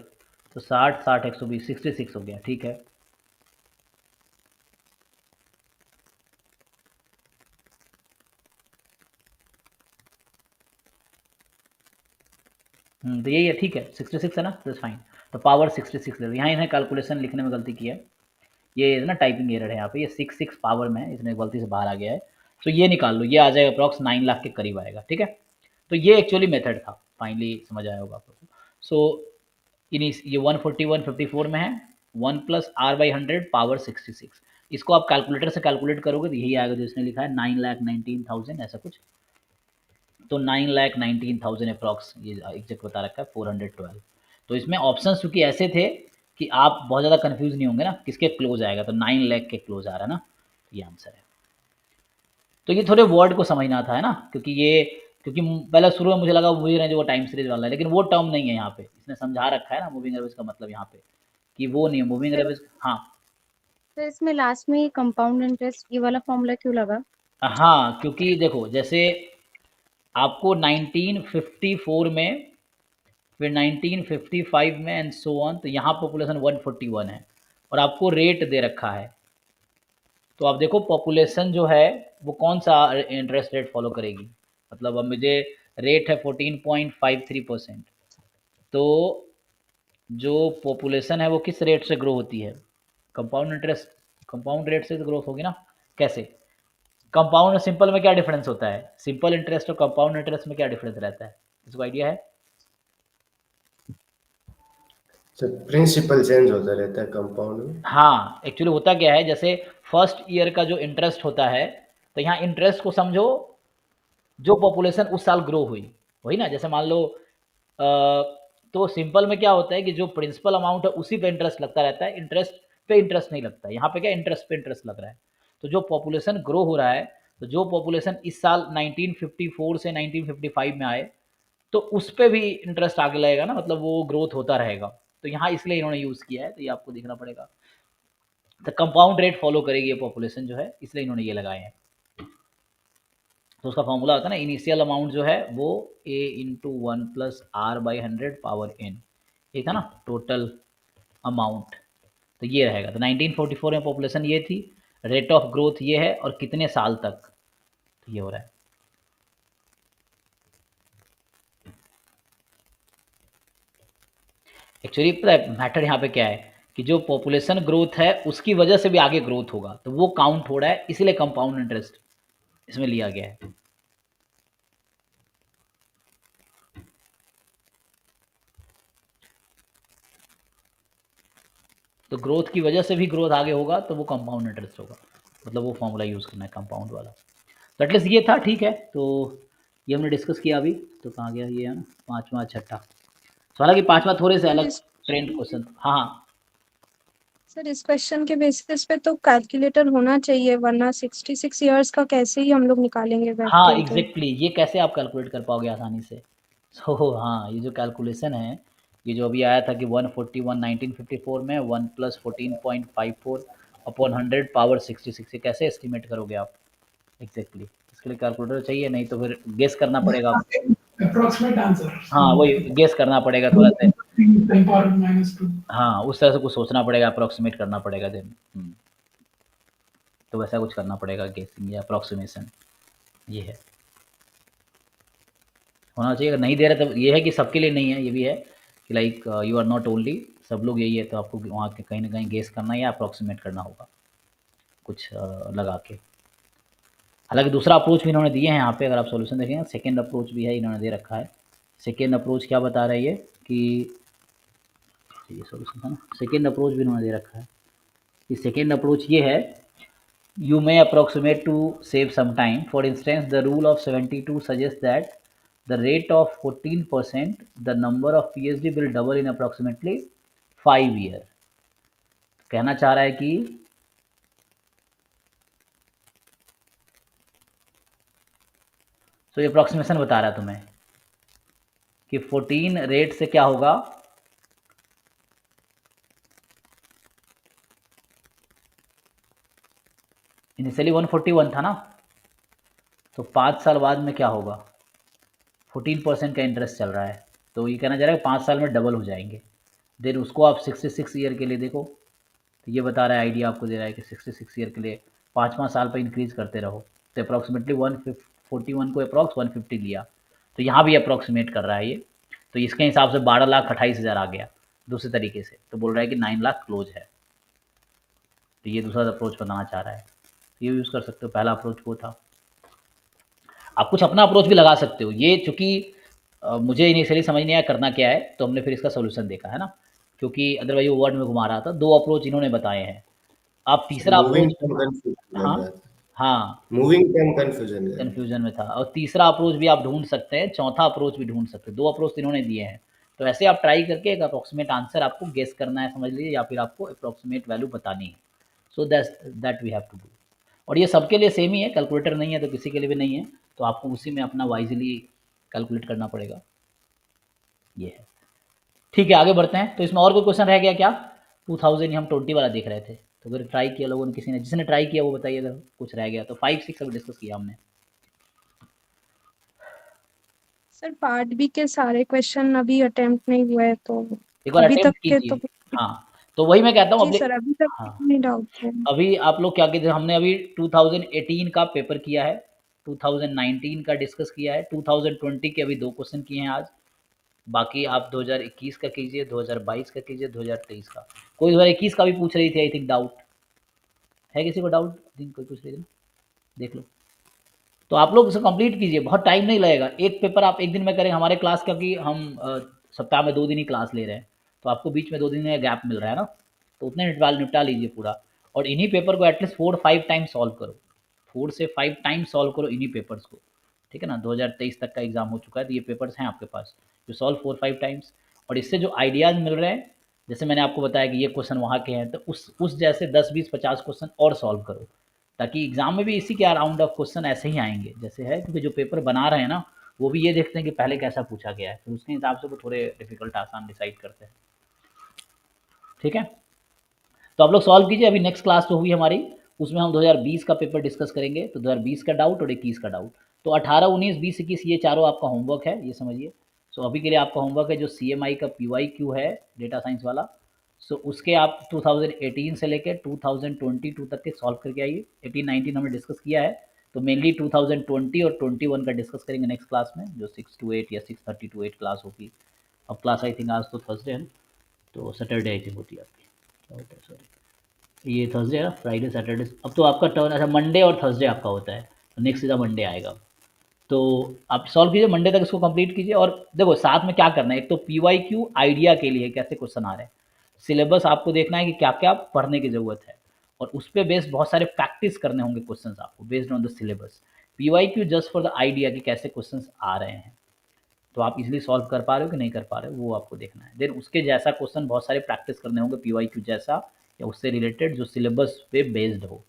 तो 60 60 120 66 हो गया, ठीक है। तो यही है, ठीक है, 66 है ना, तो फाइन। तो पावर 66 ले लो। यहाँ इन्हें कैलकुलेशन लिखने में गलती की है, ये ना टाइपिंग एरर है यहाँ पे, ये 66 पावर में है, इसमें गलती से बाहर आ गया है। तो ये निकाल लो, ये आ जाएगा अप्रॉक्स 9 लाख के करीब आएगा, ठीक है। तो ये एक्चुअली मेथड था, फाइनली समझ आया होगा आपको। सो ये 141 54 में है, 1 प्लस आर बाई 100 पावर 66। इसको आप कैलकुलेटर से कैलकुलेट करोगे तो यही आएगा जो इसने लिखा है 9,19,000 ऐसा कुछ। तो 9,19,000 अप्रॉक्स ये एग्जैक्ट बता रखा है 412। तो इसमें ऑप्शन चूंकि ऐसे थे कि आप बहुत ज़्यादा कंफ्यूज नहीं होंगे ना किसके क्लोज आएगा, तो 9 लाख के क्लोज आ रहा है ना, तो ये आंसर है। तो ये थोड़े वर्ड को समझना था है ना, क्योंकि पहले शुरू में मुझे लगा मूविंग रेंज वो टाइम सीरीज वाला है, लेकिन वो टर्म नहीं है यहाँ पे, इसने समझा रखा है ना मूविंग एवरेज का मतलब यहाँ पे कि वो नहीं है मूविंग एवरेज। हाँ तो इसमें लास्ट में कंपाउंड इंटरेस्ट ये वाला फॉर्मूला क्यों लगा? हाँ, क्योंकि देखो जैसे आपको 1954 में, फिर 1955 में एंड सो ऑन, तो यहाँ पॉपुलेशन 141 है और आपको रेट दे रखा है। तो आप देखो पॉपुलेशन जो है वो कौन सा इंटरेस्ट रेट फॉलो करेगी, मतलब अब मुझे रेट है 14.53%, तो जो पॉपुलेशन है वो किस रेट से ग्रो होती है, कंपाउंड इंटरेस्ट, कंपाउंड रेट से तो ग्रोथ होगी ना। कैसे? कंपाउंड और सिंपल में क्या डिफरेंस होता है, सिंपल इंटरेस्ट और कंपाउंड इंटरेस्ट में क्या डिफरेंस रहता है, इसको आइडिया है? तो प्रिंसिपल चेंज होता रहता है कंपाउंड में। हाँ, एक्चुअली होता क्या है, जैसे फर्स्ट ईयर का जो इंटरेस्ट होता है, तो यहाँ इंटरेस्ट को समझो जो पॉपुलेशन उस साल ग्रो हुई, वही ना। जैसे मान लो तो सिंपल में क्या होता है कि जो प्रिंसिपल अमाउंट है उसी पे इंटरेस्ट लगता रहता है, इंटरेस्ट पे इंटरेस्ट नहीं लगता है। यहाँ पे क्या इंटरेस्ट पे इंटरेस्ट लग रहा है। तो जो पॉपुलेशन ग्रो हो रहा है, तो जो पॉपुलेशन इस साल 1954 से 1955 में आए, तो उस पर भी इंटरेस्ट आगे लगेगा ना, मतलब वो ग्रोथ होता रहेगा। तो यहाँ इसलिए इन्होंने यूज़ किया है, तो ये आपको देखना पड़ेगा। तो कंपाउंड रेट फॉलो करेगी ये पॉपुलेशन जो है, इसलिए इन्होंने ये लगाए हैं। तो उसका फॉर्मूला होता है ना, इनिशियल अमाउंट जो है वो a into 1 plus R by 100 power n, ठीक है ना, टोटल अमाउंट। तो ये रहेगा। तो 1944 में पॉपुलेशन ये थी, रेट ऑफ ग्रोथ ये है, और कितने साल तक, तो ये हो रहा है। एक्चुअली पता है मैटर यहाँ पे क्या है कि जो पॉपुलेशन ग्रोथ है उसकी वजह से भी आगे ग्रोथ होगा, तो वो काउंट हो रहा है, इसीलिए कंपाउंड इंटरेस्ट इसमें लिया गया है। तो ग्रोथ की वजह से भी ग्रोथ आगे होगा, तो वो कंपाउंड इंटरेस्ट होगा, मतलब वो फॉर्मूला यूज़ करना है कंपाउंड वाला। तो एटलीस्ट ये था, ठीक है। तो ये हमने डिस्कस किया अभी। तो कहाँ गया ये, है ना, पाँचवा छठा। तो हालांकि पाँचवा थोड़े से अलग ट्रेंड क्वेश्चन। हाँ हाँ सर, इस क्वेश्चन के बेसिस पे तो कैलकुलेटर होना चाहिए, वरना 66 इयर्स का कैसे ही हम लोग निकालेंगे बैक हाँ टेन एग्जैक्टली, ये कैसे आप कैलकुलेट कर पाओगे आसानी से। सो हाँ, ये जो कैलकुलेशन है, ये जो अभी आया था कि 141 1954 में 1 प्लस 14.54 अपॉन 100 पावर 66, ये कैसे एस्टिमेट करोगे आप एग्जैक्टली। इसके लिए कैलकुलेटर चाहिए, नहीं तो फिर गेस करना पड़ेगा। Approximate answer. हाँ वही गेस करना पड़ेगा थोड़ा सा। 10 power minus 2. हाँ उस तरह से कुछ सोचना पड़ेगा, अप्रोक्सीमेट करना पड़ेगा देन। तो वैसा कुछ करना पड़ेगा, गेसिंग या अप्रोक्सीमेशन, ये है होना चाहिए। अगर नहीं दे रहे तो ये है कि सबके लिए नहीं है, ये भी है कि like you are not only, सब लोग यही है, तो आपको वहाँ के कहीं ना कहीं गेस करना या अप्रोक्सीमेट करना होगा कुछ लगा के। हालांकि दूसरा अप्रोच भी इन्होंने दिए हैं यहाँ पे, अगर आप सॉल्यूशन देखेंगे सेकेंड अप्रोच भी है, इन्होंने दे रखा है। सेकेंड अप्रोच क्या बता रहा है ये कि ये सॉल्यूशन था ना, सेकेंड अप्रोच भी इन्होंने दे रखा है कि सेकेंड अप्रोच ये है, you may approximate to save some time. For instance, the rule of 72 suggests that the rate of 14%, the number of PhD will double in approximately 5 years. कहना चाह रहा है कि तो ये अप्रोक्सीमेशन बता रहा है तुम्हें कि 14 रेट से क्या होगा, इनिशियली 141 था ना, तो 5 साल बाद में क्या होगा, 14% का इंटरेस्ट चल रहा है, तो ये कहना चाह रहा है 5 साल में डबल हो जाएंगे। देन उसको आप 66 ईयर के लिए देखो, तो ये बता रहा है, आइडिया आपको दे रहा है कि 66 ईयर के लिए 5वां साल पर इंक्रीज करते रहो, तो अप्रॉक्सीमेटली 141 को अप्रॉक्स 150 लिया, तो यहाँ भी अप्रॉक्सीमेट कर रहा है ये। तो इसके हिसाब से 12,28,000 आ गया दूसरे तरीके से, तो बोल रहा है कि 9 लाख क्लोज है। तो ये दूसरा अप्रोच बताना चाह रहा है, ये यूज़ कर सकते हो। पहला अप्रोच वो था, आप कुछ अपना अप्रोच भी लगा सकते हो। ये चूँकि मुझे इनिशियली समझ नहीं आया करना क्या है, तो हमने फिर इसका सोल्यूशन देखा है ना, क्योंकि अदरवाइज वो वर्ड में घुमा रहा था। 2 अप्रोच इन्होंने बताए हैं। आप तीसरा मूविंग अप्रोच टर्म कंफ्यूजन हाँ, लग रहा था, हाँ, मूविंग टर्म कंफ्यूजन कर रहा था। कन्फ्यूजन में था। और तीसरा अप्रोच भी आप ढूँढ सकते हैं, चौथा अप्रोच भी ढूँढ सकते हैं। 2 अप्रोच तो इन्होंने दिए हैं। तो ऐसे आप ट्राई करके एक अप्रॉक्सिमेट आंसर आपको गेस करना है समझ लीजिए, या फिर आपको अप्रॉक्सिमेट वैल्यू बतानी है। So that we have to do. और ये सबके लिए सेम ही है, कैलकुलेटर नहीं है तो किसी के लिए भी नहीं है, तो आपको उसी में अपना वाइज़ली कैलकुलेट करना पड़ेगा। ये है। ठीक है, आगे बढ़ते हैं। तो इसमें और कोई क्वेश्चन रह गया क्या? 2000 हम 20 वाला देख रहे थे, तो अगर ट्राई किया लोगों ने, किसी ने, जिसने ट्राई किया वो बताइए अगर कुछ रह गया तो। 5 6 अभी डिस्कस किया हमने। सर पार्ट बी के सारे क्वेश्चन अभी अटेम्प्ट नहीं हुए तो एक बार अभी तक अटेम्प्ट के कीजिए। तो हाँ, तो वही मैं कहता हूँ जी सर अभी तक हाँ, नहीं डाउट है। अभी आप लोग क्या कहते हैं, हमने अभी 2018 का पेपर किया है, 2019 का डिस्कस किया है, 2020 के अभी 2 क्वेश्चन किए हैं आज। बाकी आप 2021 का कीजिए, 2022 का कीजिए, 2023 का। कोई 2021 का भी पूछ रही थी आई थिंक, डाउट है किसी को? डाउट कोई पूछ रही थी, देख लो। तो आप लोग इसे कंप्लीट कीजिए, बहुत टाइम नहीं लगेगा। एक पेपर आप एक दिन में करें, हमारे क्लास क्योंकि हम सप्ताह में 2 दिन ही क्लास ले रहे हैं, तो आपको बीच में 2 दिन में गैप मिल रहा है ना, तो उतने निपटा लीजिए पूरा। और इन्हीं पेपर को एटलीस्ट 4-5 टाइम सॉल्व करो, 4 से 5 टाइम सॉल्व करो इन्हीं पेपर्स को, ठीक है ना। 2023 तक का एग्जाम हो चुका है, तो ये पेपर्स हैं आपके पास, जो सॉल्व 4-5 टाइम्स। और इससे जो आइडियाज़ मिल रहे हैं, जैसे मैंने आपको बताया कि ये क्वेश्चन वहाँ के हैं, तो उस जैसे 10-20-50 क्वेश्चन और सॉल्व करो, ताकि एग्जाम में भी इसी के अराउंड ऑफ क्वेश्चन ऐसे ही आएंगे जैसे है। क्योंकि जो पेपर बना रहे हैं ना, वो भी ये देखते हैं कि पहले कैसा पूछा गया है, फिर उसके हिसाब से वो थोड़े डिफिकल्ट आसान डिसाइड करते हैं, ठीक है। तो आप लोग सॉल्व कीजिए। अभी नेक्स्ट क्लास जो हुई हमारी, उसमें हम 2020 का पेपर डिस्कस करेंगे, तो 2020 का डाउट और 21 का डाउट। तो 18, 19, 20, 21 ये चारों आपका होमवर्क है, ये समझिए। सो अभी के लिए आपका होमवर्क है जो CMI का PYQ है, डेटा साइंस वाला। सो उसके आप 2018 से लेकर 2022 तक के सॉल्व करके आइए। 18-19 हमने डिस्कस किया है, तो मेनली 2020 और 21 का डिस्कस करेंगे नेक्स्ट क्लास में, जो 6 to 8 या 6:30 to 8 क्लास होगी। अब क्लास आई थिंक आज तो थर्सडे है ना, तो सैटरडे आई थिंक होती है आपकी, क्या होता है सॉरी, ये थर्सडे है ना, फ्राइडे सैटरडे। अब तो आपका टर्न, अच्छा मंडे और थर्सडे आपका होता है, तो नेक्स्ट सीधा मंडे आएगा। तो आप सॉल्व कीजिए, मंडे तक इसको कंप्लीट कीजिए। और देखो साथ में क्या करना है, एक तो PYQ आइडिया के लिए कैसे क्वेश्चन आ रहे हैं, सिलेबस आपको देखना है कि क्या क्या पढ़ने की ज़रूरत है, और उस पर बेस्ड बहुत सारे प्रैक्टिस करने होंगे क्वेश्चन आपको based on the syllabus. PYQ just for the idea कि कैसे क्वेश्चन आ रहे हैं, तो आप इजीली सॉल्व कर पा रहे हो कि नहीं कर पा रहे हो, वो आपको देखना है। देन उसके जैसा क्वेश्चन बहुत सारे प्रैक्टिस करने होंगे PYQ जैसा, या उससे रिलेटेड जो सिलेबस पे बेस्ड हो।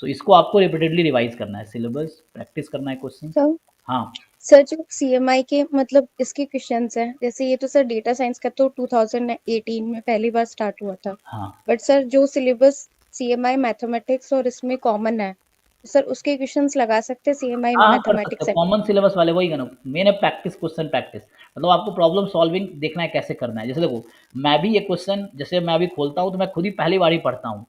सो इसको आपको रिपीटेडली रिवाइज करना है, सिलेबस प्रैक्टिस करना है क्वेश्चन। सर हाँ, सर जो CMI के मतलब इसके क्वेश्चंस हैं, जैसे ये तो सर डेटा साइंस का तो 2018 में पहली बार स्टार्ट हुआ था, हाँ, बट सर जो सिलेबस CMI मैथमेटिक्स और इसमें कॉमन है, सर उसके क्वेश्चंस लगा सकते हैं CMI हाँ, कर सकते मैथमेटिक्स हो। कॉमन सिलेबस वाले वही करना, मेन है प्रैक्टिस, क्वेश्चन प्रैक्टिस। मतलब आपको प्रॉब्लम सॉल्विंग देखना है कैसे करना है। जैसे देखो, मैं भी ये क्वेश्चन जैसे मैं अभी खोलता हूँ, तो मैं खुद ही पहली बार ही पढ़ता हूँ,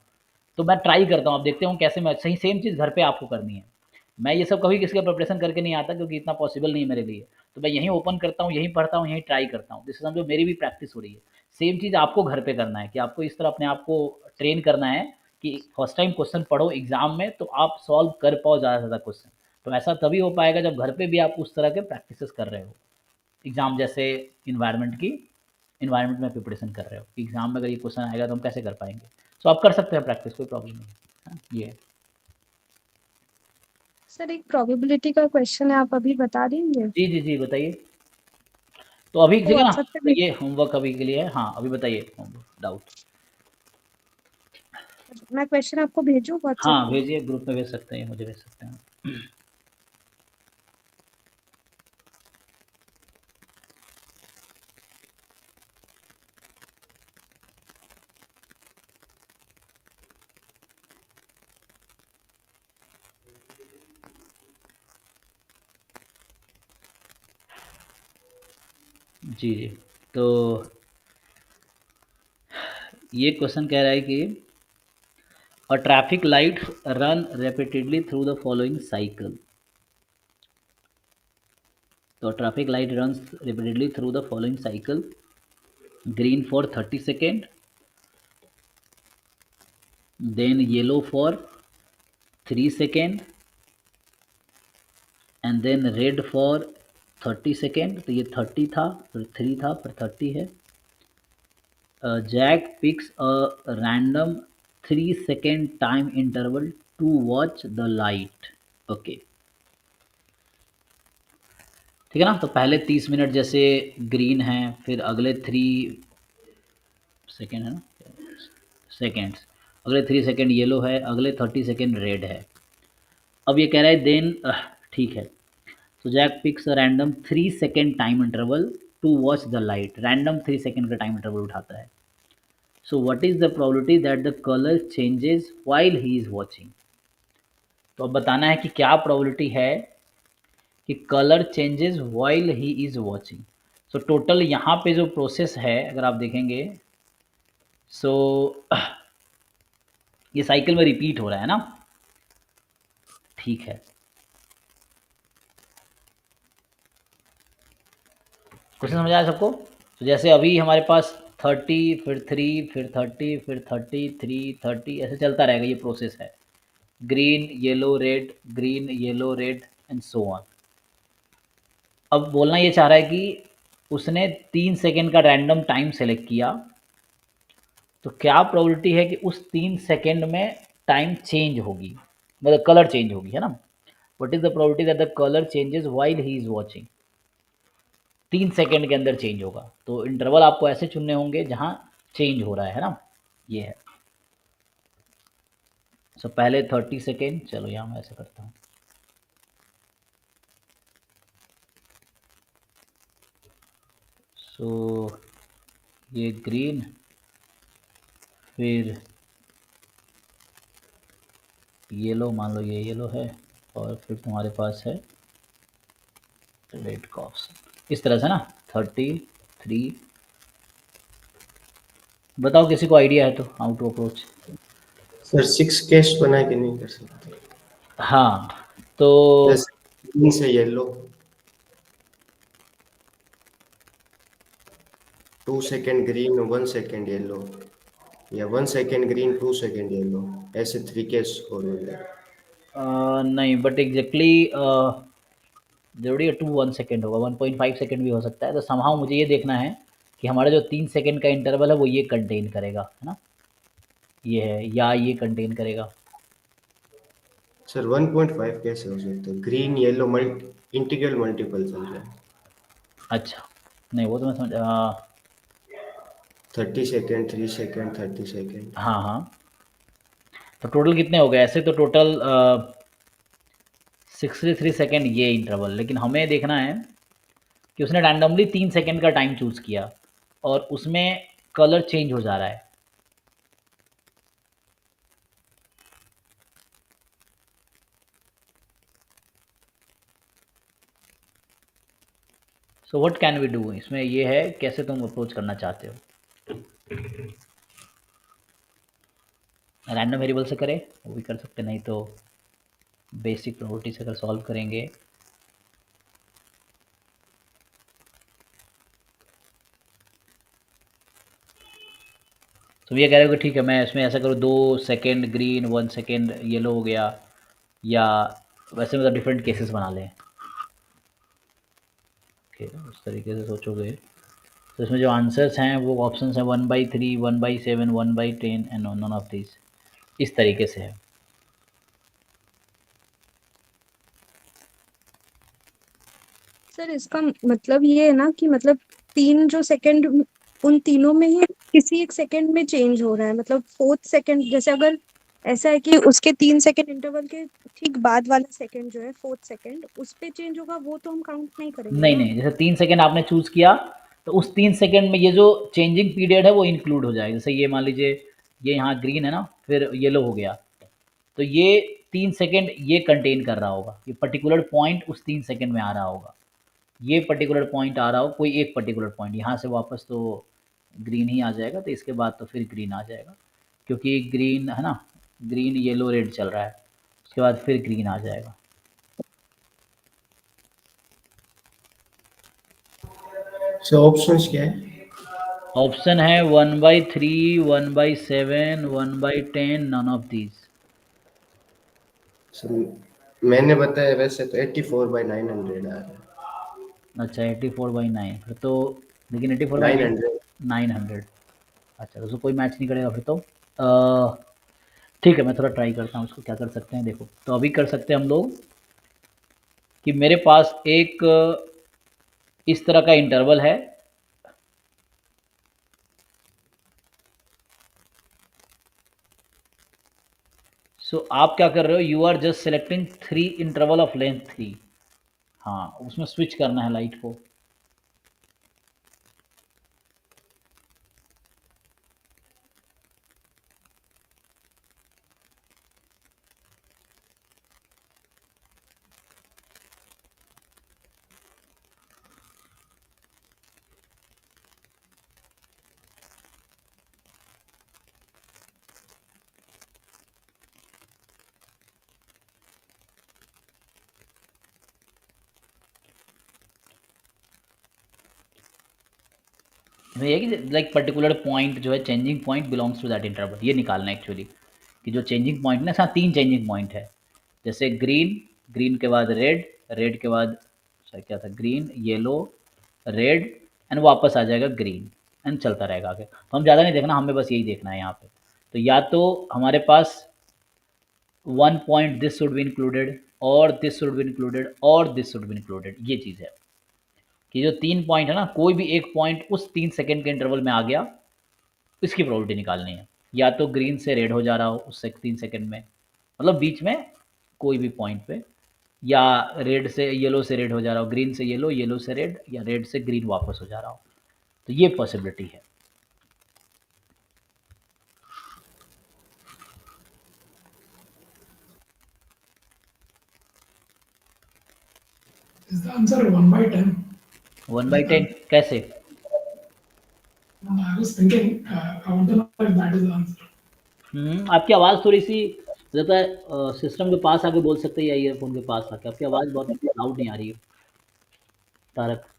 तो मैं ट्राई करता हूँ, आप देखते हो कैसे मैं सही सेम चीज़ घर पे आपको करनी है। मैं ये सब कभी किसी का प्रिपरेशन करके नहीं आता, क्योंकि इतना पॉसिबल नहीं है मेरे लिए। तो मैं यहीं ओपन करता हूँ, यहीं पढ़ता हूँ, यहीं ट्राई करता हूँ, जिससे समझो मेरी भी प्रैक्टिस हो रही है। सेम चीज़ आपको घर पे करना है, कि आपको इस तरह अपने आप को ट्रेन करना है कि फर्स्ट टाइम क्वेश्चन पढ़ो एग्जाम में, तो आप सॉल्व कर पाओ ज़्यादा से ज़्यादा क्वेश्चन। तो ऐसा तभी हो पाएगा जब घर पे भी आप उस तरह के प्रैक्टिसेस कर रहे हो, एग्जाम जैसे इन्वायरमेंट में प्रिपरेशन कर रहे हो। एग्जाम में अगर ये क्वेश्चन आएगा तो हम कैसे कर पाएंगे। सो आप कर सकते हैं प्रैक्टिस, कोई प्रॉब्लम नहीं है। ये है। सर एक प्रोबेबिलिटी का क्वेश्चन है, आप अभी बता देंगे? जी जी जी, बताइए। तो अभी तो ठीक है ना, व्हाट्सएप पे तो ये होमवर्क अभी के लिए है। हाँ, अभी बताइए होमवर्क डाउट। मैं क्वेश्चन आपको भेजूं व्हाट्सएप हाँ पे? भेजिए, ग्रुप में भेज सकते हैं, मुझे भेज सकते हैं। जी जी, तो ये क्वेश्चन कह रहा है कि a traffic light run repeatedly through the following cycle. तो traffic light runs repeatedly through the following cycle: green for 30 seconds, then yellow for 3 seconds, and then red for 30 seconds। तो ये 30 था, फिर 3 था, फिर 30 है। Jack picks a random 3-second time interval to watch the light. Okay. ठीक है ना, तो पहले 30 मिनट जैसे ग्रीन है, फिर अगले 3 सेकेंड है ना, सेकेंड्स, अगले 3 सेकेंड येलो है, अगले 30 सेकेंड रेड है। अब ये कह रहा है देन, ठीक है, तो Jack picks a random 3 second time interval to watch the light, random 3 second का टाइम इंटरवल उठाता है। So what is the probability that the colour changes while he is watching. तो अब बताना है कि क्या प्रोबेबिलिटी है कि colour changes while he is watching. So total यहाँ पे जो प्रोसेस है अगर आप देखेंगे, सो ये साइकिल में रिपीट हो रहा है ना, ठीक है। क्वेश्चन समझ आया सबको? तो जैसे अभी हमारे पास 30 फिर 3 फिर 30 फिर 30 3 30 ऐसे चलता रहेगा, ये प्रोसेस है, green yellow red green yellow red and so on. अब बोलना ये चाह रहा है कि उसने 3 सेकेंड का रैंडम टाइम सेलेक्ट किया, तो क्या प्रोबेबिलिटी है कि उस 3 सेकेंड में टाइम चेंज होगी, मतलब कलर चेंज होगी, है ना। What is the probability that the colour changes while he is watching. 3 second के अंदर चेंज होगा, तो इंटरवल आपको ऐसे चुनने होंगे जहां चेंज हो रहा है ना, ये है। सो पहले 30 सेकेंड, चलो यहाँ मैं ऐसे करता हूँ, सो ये ग्रीन, फिर येलो, मान लो ये येलो है, और फिर तुम्हारे पास है रेड का ऑप्शन, इस तरह से ना 33। बताओ किसी को आइडिया है तो how to approach. Sir 6 case बना के नहीं कर सकते? हाँ, तो जैसे ग्रीन से yellow, 2 second green 1 second yellow, या 1 सेकेंड ग्रीन 2 सेकेंड येलो, ऐसे 3 केस और हो जाए। नहीं, बट एग्जैक्टली जरूरी है 1 सेकेंड होगा, 1.5 सेकेंड भी हो सकता है। तो समहाउ मुझे ये देखना है कि हमारा जो 3 सेकेंड का इंटरवल है वो ये कंटेन करेगा, है ना, ये है, या ये कंटेन करेगा। सर 1.5 कैसे हो सकता है? ग्रीन येलो इंटीग्रल मल्टीपल चल रहा है। अच्छा, नहीं वो तो मैं समझ 30 सेकेंड 3 सेकेंड 30 सेकेंड। हाँ हाँ, तो टोटल कितने हो गए ऐसे, तो टोटल 63 सेकेंड ये इंटरवल। लेकिन हमें देखना है कि उसने रैंडमली 3 सेकेंड का टाइम चूज़ किया और उसमें कलर चेंज हो जा रहा है। So what can we do, इसमें ये है कैसे तुम अप्रोच करना चाहते हो। रैंडम वेरिएबल से करें वो भी कर सकते, नहीं तो बेसिक प्रोबेबिलिटी से अगर सॉल्व करेंगे, तो ये कह रहे हो कि ठीक है मैं इसमें ऐसा करूँ 2 सेकेंड ग्रीन 1 सेकेंड येलो हो गया, या वैसे मतलब डिफरेंट केसेस बना लें। ओके, उस तरीके से सोचोगे तो इसमें जो आंसर्स हैं वो ऑप्शंस हैं 1/3 1/7 1/10 एंड नॉन ऑफ दिस, इस तरीके से है। सर इसका मतलब ये है ना कि मतलब 3 जो सेकंड, उन तीनों में ही किसी एक सेकंड में चेंज हो रहा है, मतलब 4th सेकंड, जैसे अगर ऐसा है कि उसके 3 सेकंड इंटरवल के ठीक बाद वाला सेकंड जो है 4th सेकंड उस पे चेंज होगा, वो तो हम काउंट नहीं करेंगे नहीं ना? नहीं, जैसे 3 सेकेंड आपने चूज़ किया तो उस 3 सेकेंड में ये जो चेंजिंग पीरियड है वो इंक्लूड हो जाएगा। जैसे ये मान लीजिए ये यहाँ ग्रीन है ना, फिर येलो हो गया, तो ये 3 सेकेंड ये कंटेन कर रहा होगा, ये पर्टिकुलर पॉइंट उस 3 सेकेंड में आ रहा होगा, ये पर्टिकुलर पॉइंट आ रहा हो, कोई एक पर्टिकुलर पॉइंट, यहाँ से वापस तो ग्रीन ही आ जाएगा, तो इसके बाद तो फिर ग्रीन आ जाएगा, क्योंकि ग्रीन है ना, ग्रीन येलो रेड चल रहा है, उसके बाद फिर ग्रीन आ जाएगा। सो ऑप्शंस क्या है? ऑप्शन है 1/3 1/7 1/10 नन ऑफ दीज। सर मैंने बताया वैसे तो 84/900 आ रहा है। अच्छा 84/9, फिर तो, लेकिन 84/9 900। 900, अच्छा तो कोई मैच नहीं करेगा फिर तो ठीक है, मैं थोड़ा ट्राई करता हूँ इसको, क्या कर सकते हैं। देखो तो अभी कर सकते हैं हम लोग कि मेरे पास एक इस तरह का इंटरवल है, सो आप क्या कर रहे हो, you are just selecting 3 interval of length 3। हाँ, उसमें स्विच करना है लाइट को। इसमें ये है कि लाइक पर्टिकुलर पॉइंट जो है changing point belongs to that interval, ये निकालना है एक्चुअली कि जो चेंजिंग पॉइंट ना, इसका 3 चेंजिंग पॉइंट है। जैसे ग्रीन, ग्रीन के बाद रेड, रेड के बाद क्या था, ग्रीन, येलो, रेड एंड वापस आ जाएगा ग्रीन एंड चलता रहेगा आगे। तो हम ज़्यादा नहीं देखना, हमें बस यही देखना है यहाँ पे। तो या तो हमारे पास 1 point this should be included और दिस शुड बी इंक्लूडेड और दिस शुड बी इंक्लूडेड, ये चीज़ है कि जो 3 पॉइंट है ना, कोई भी एक पॉइंट उस 3 सेकेंड के इंटरवल में आ गया, इसकी प्रोबेबिलिटी निकालनी है। या तो ग्रीन से रेड हो जा रहा हो उस 3 सेकेंड में, मतलब बीच में कोई भी पॉइंट पे, या रेड से येलो से रेड हो जा रहा हो, ग्रीन से येलो, येलो से रेड, या रेड से ग्रीन वापस हो जा रहा हो। तो ये पॉसिबिलिटी है। Is the answer 1/10? 1/10 कैसे? I was thinking, I want to know if that is the answer. आपकी आवाज़ थोड़ी सी लगता है सिस्टम के पास आके बोल सकते हैं या ईयरफोन के पास आके, आपकी आवाज़ बहुत लाउड नहीं आ रही है Tarak.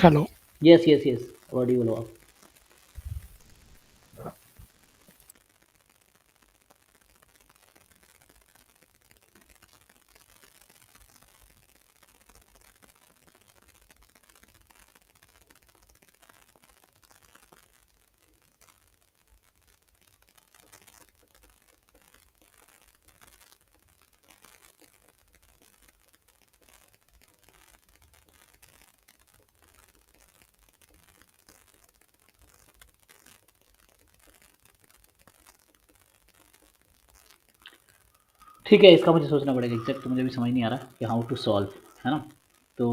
Hello. Yes yes yes, audible हो आप। ठीक है, इसका मुझे सोचना पड़ेगा एग्जैक्ट, तो मुझे भी समझ नहीं आ रहा कि हाउ टू सॉल्व, है ना। तो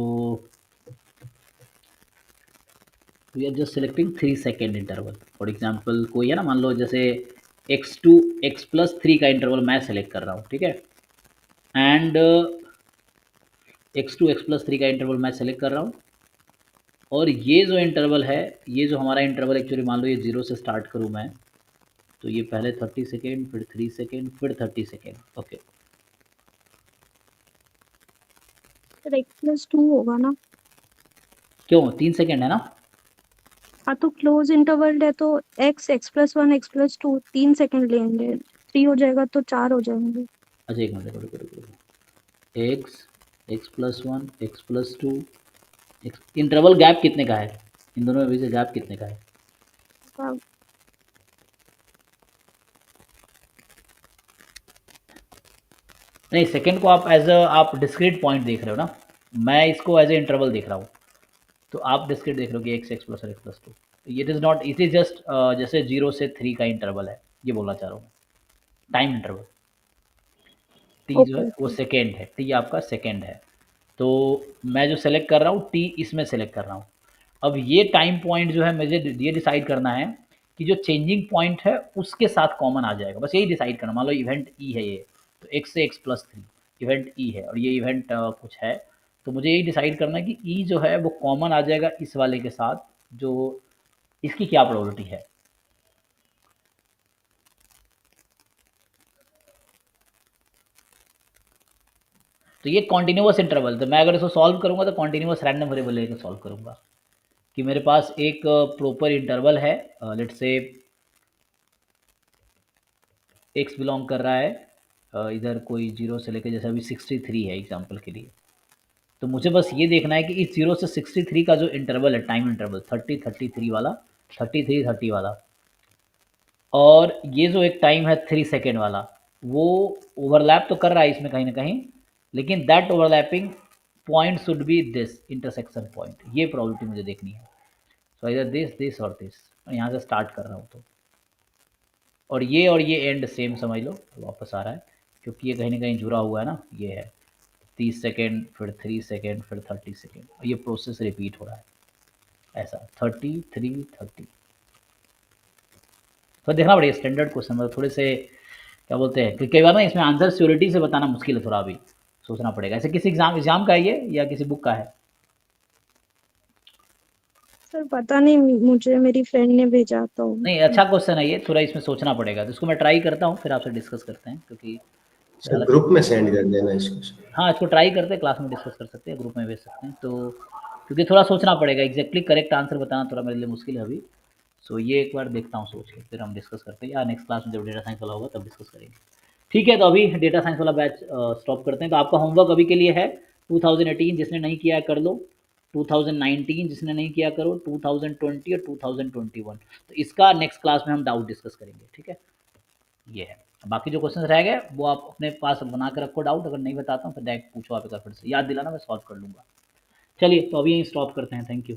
we are just selecting 3 second interval. For example कोई है ना, मान लो जैसे x2 x+3 का इंटरवल मैं सेलेक्ट कर रहा हूँ, ठीक है, एंड x2 x+3 का इंटरवल मैं सेलेक्ट कर रहा हूँ, और ये जो इंटरवल है, ये जो हमारा इंटरवल एक्चुअली मान लो ये 0 से स्टार्ट करूँ मैं, तो ये पहले 30 सेकेंड, फिर 3 सेकेंड, फिर 30 सेकेंड। ओके, सर x+2 होगा ना? क्यों 3 सेकेंड है ना? हाँ तो क्लोज इंटरवल है तो x+1 x+2 3 सेकंड लेंगे, 3 हो जाएगा तो 4 हो जाएंगे। अच्छा एक मिनट, रुको, x+1 x+2 इंटरवल गैप कितने का है इन दोनों में, से गैप कितने का है? हाँ, नहीं, सेकेंड को आप एज अ आप डिस्क्रीट पॉइंट देख रहे हो ना, मैं इसको एज ए इंटरवल देख रहा हूँ, तो आप डिस्क्रीट देख रहे हो कि x+1 x+2, it is not, it is just जैसे 0 से 3 का इंटरवल है, ये बोलना चाह रहा हूँ, टाइम इंटरवल। टी जो है वो सेकेंड है, टी आपका सेकेंड है, तो मैं जो सेलेक्ट कर रहा हूँ टी इसमें सेलेक्ट कर रहा हूँ। अब ये टाइम पॉइंट जो है मुझे ये डिसाइड करना है कि जो चेंजिंग पॉइंट है उसके साथ कॉमन आ जाएगा, बस यही डिसाइड करना। मान लो इवेंट ई है ये, तो x से x+3 इवेंट ई है, और ये इवेंट कुछ है, तो मुझे यही डिसाइड करना है कि ई जो है वो कॉमन आ जाएगा इस वाले के साथ, जो इसकी क्या प्रोबेबिलिटी है। तो ये कॉन्टिन्यूस इंटरवल, तो मैं अगर इसको सॉल्व करूंगा तो कॉन्टिन्यूस रैंडम वेरिएबल लेकर सॉल्व करूंगा कि मेरे पास एक प्रॉपर इंटरवल है, लेट्स से एक्स बिलोंग कर रहा है इधर कोई 0 से लेकर, जैसे अभी 63 है एग्जांपल के लिए, तो मुझे बस ये देखना है कि इस 0 से 63 का जो इंटरवल है, टाइम इंटरवल 30 33 वाला, 33 30 वाला, और ये जो एक टाइम है 3 सेकेंड वाला, वो ओवरलैप तो कर रहा है इसमें कहीं ना कहीं, लेकिन that overlapping point should be this intersection point, ये प्रॉबिलिटी मुझे देखनी है। सो इधर दिस और दिस, यहाँ से स्टार्ट कर रहा हूँ तो, और ये एंड सेम समझ लो, वापस आ रहा है क्योंकि ये कहीं ना कहीं जुड़ा हुआ है ना, ये है 30 सेकेंड, फिर 3 सेकेंड, फिर 30 सेकेंड, ये प्रोसेस रिपीट हो रहा है ऐसा 33 30। तो देखना पड़ेगा स्टैंडर्ड क्वेश्चन, मतलब थोड़े से क्या बोलते हैं कि कई बार ना इसमें आंसर श्योरिटी से बताना मुश्किल है, थोड़ा अभी सोचना पड़ेगा। ऐसे किसी एग्जाम का है ये या किसी बुक का है? सर पता नहीं, मुझे मेरी फ्रेंड ने भेजा तो। नहीं, अच्छा क्वेश्चन है ये, थोड़ा इसमें सोचना पड़ेगा, तो इसको मैं ट्राई करता हूँ फिर आपसे डिस्कस करते हैं, क्योंकि सर ग्रुप में सेंड कर देना इसको। हाँ, इसको ट्राई करते हैं, क्लास में डिस्कस कर सकते हैं, ग्रुप में भेज सकते हैं, तो क्योंकि थोड़ा सोचना पड़ेगा, एग्जैक्टली करेक्ट आंसर बताना थोड़ा मेरे लिए मुश्किल है अभी। सो ये एक बार देखता हूँ सोच के, फिर हम डिस्कस करते हैं, या नेक्स्ट क्लास में जब डेटा साइंस वाला होगा तब डिस्कस करेंगे। ठीक है, तो अभी डेटा साइंस वाला बैच स्टॉप करते हैं। तो आपका होमवर्क अभी के लिए है 2018 जिसने नहीं किया कर लो, 2019 जिसने नहीं किया करो, 2020 और 2021। तो इसका नेक्स्ट क्लास में हम डाउट डिस्कस करेंगे, ठीक है। ये है, बाकी जो क्वेश्चन रह गए वो आप अपने पास बना के रखो डाउट, अगर नहीं बताता हूँ तो डायरेक्ट पूछो आप, एक बार फिर से याद दिलाना, मैं सॉल्व कर लूँगा। चलिए, तो अभी यहीं स्टॉप करते हैं, थैंक यू।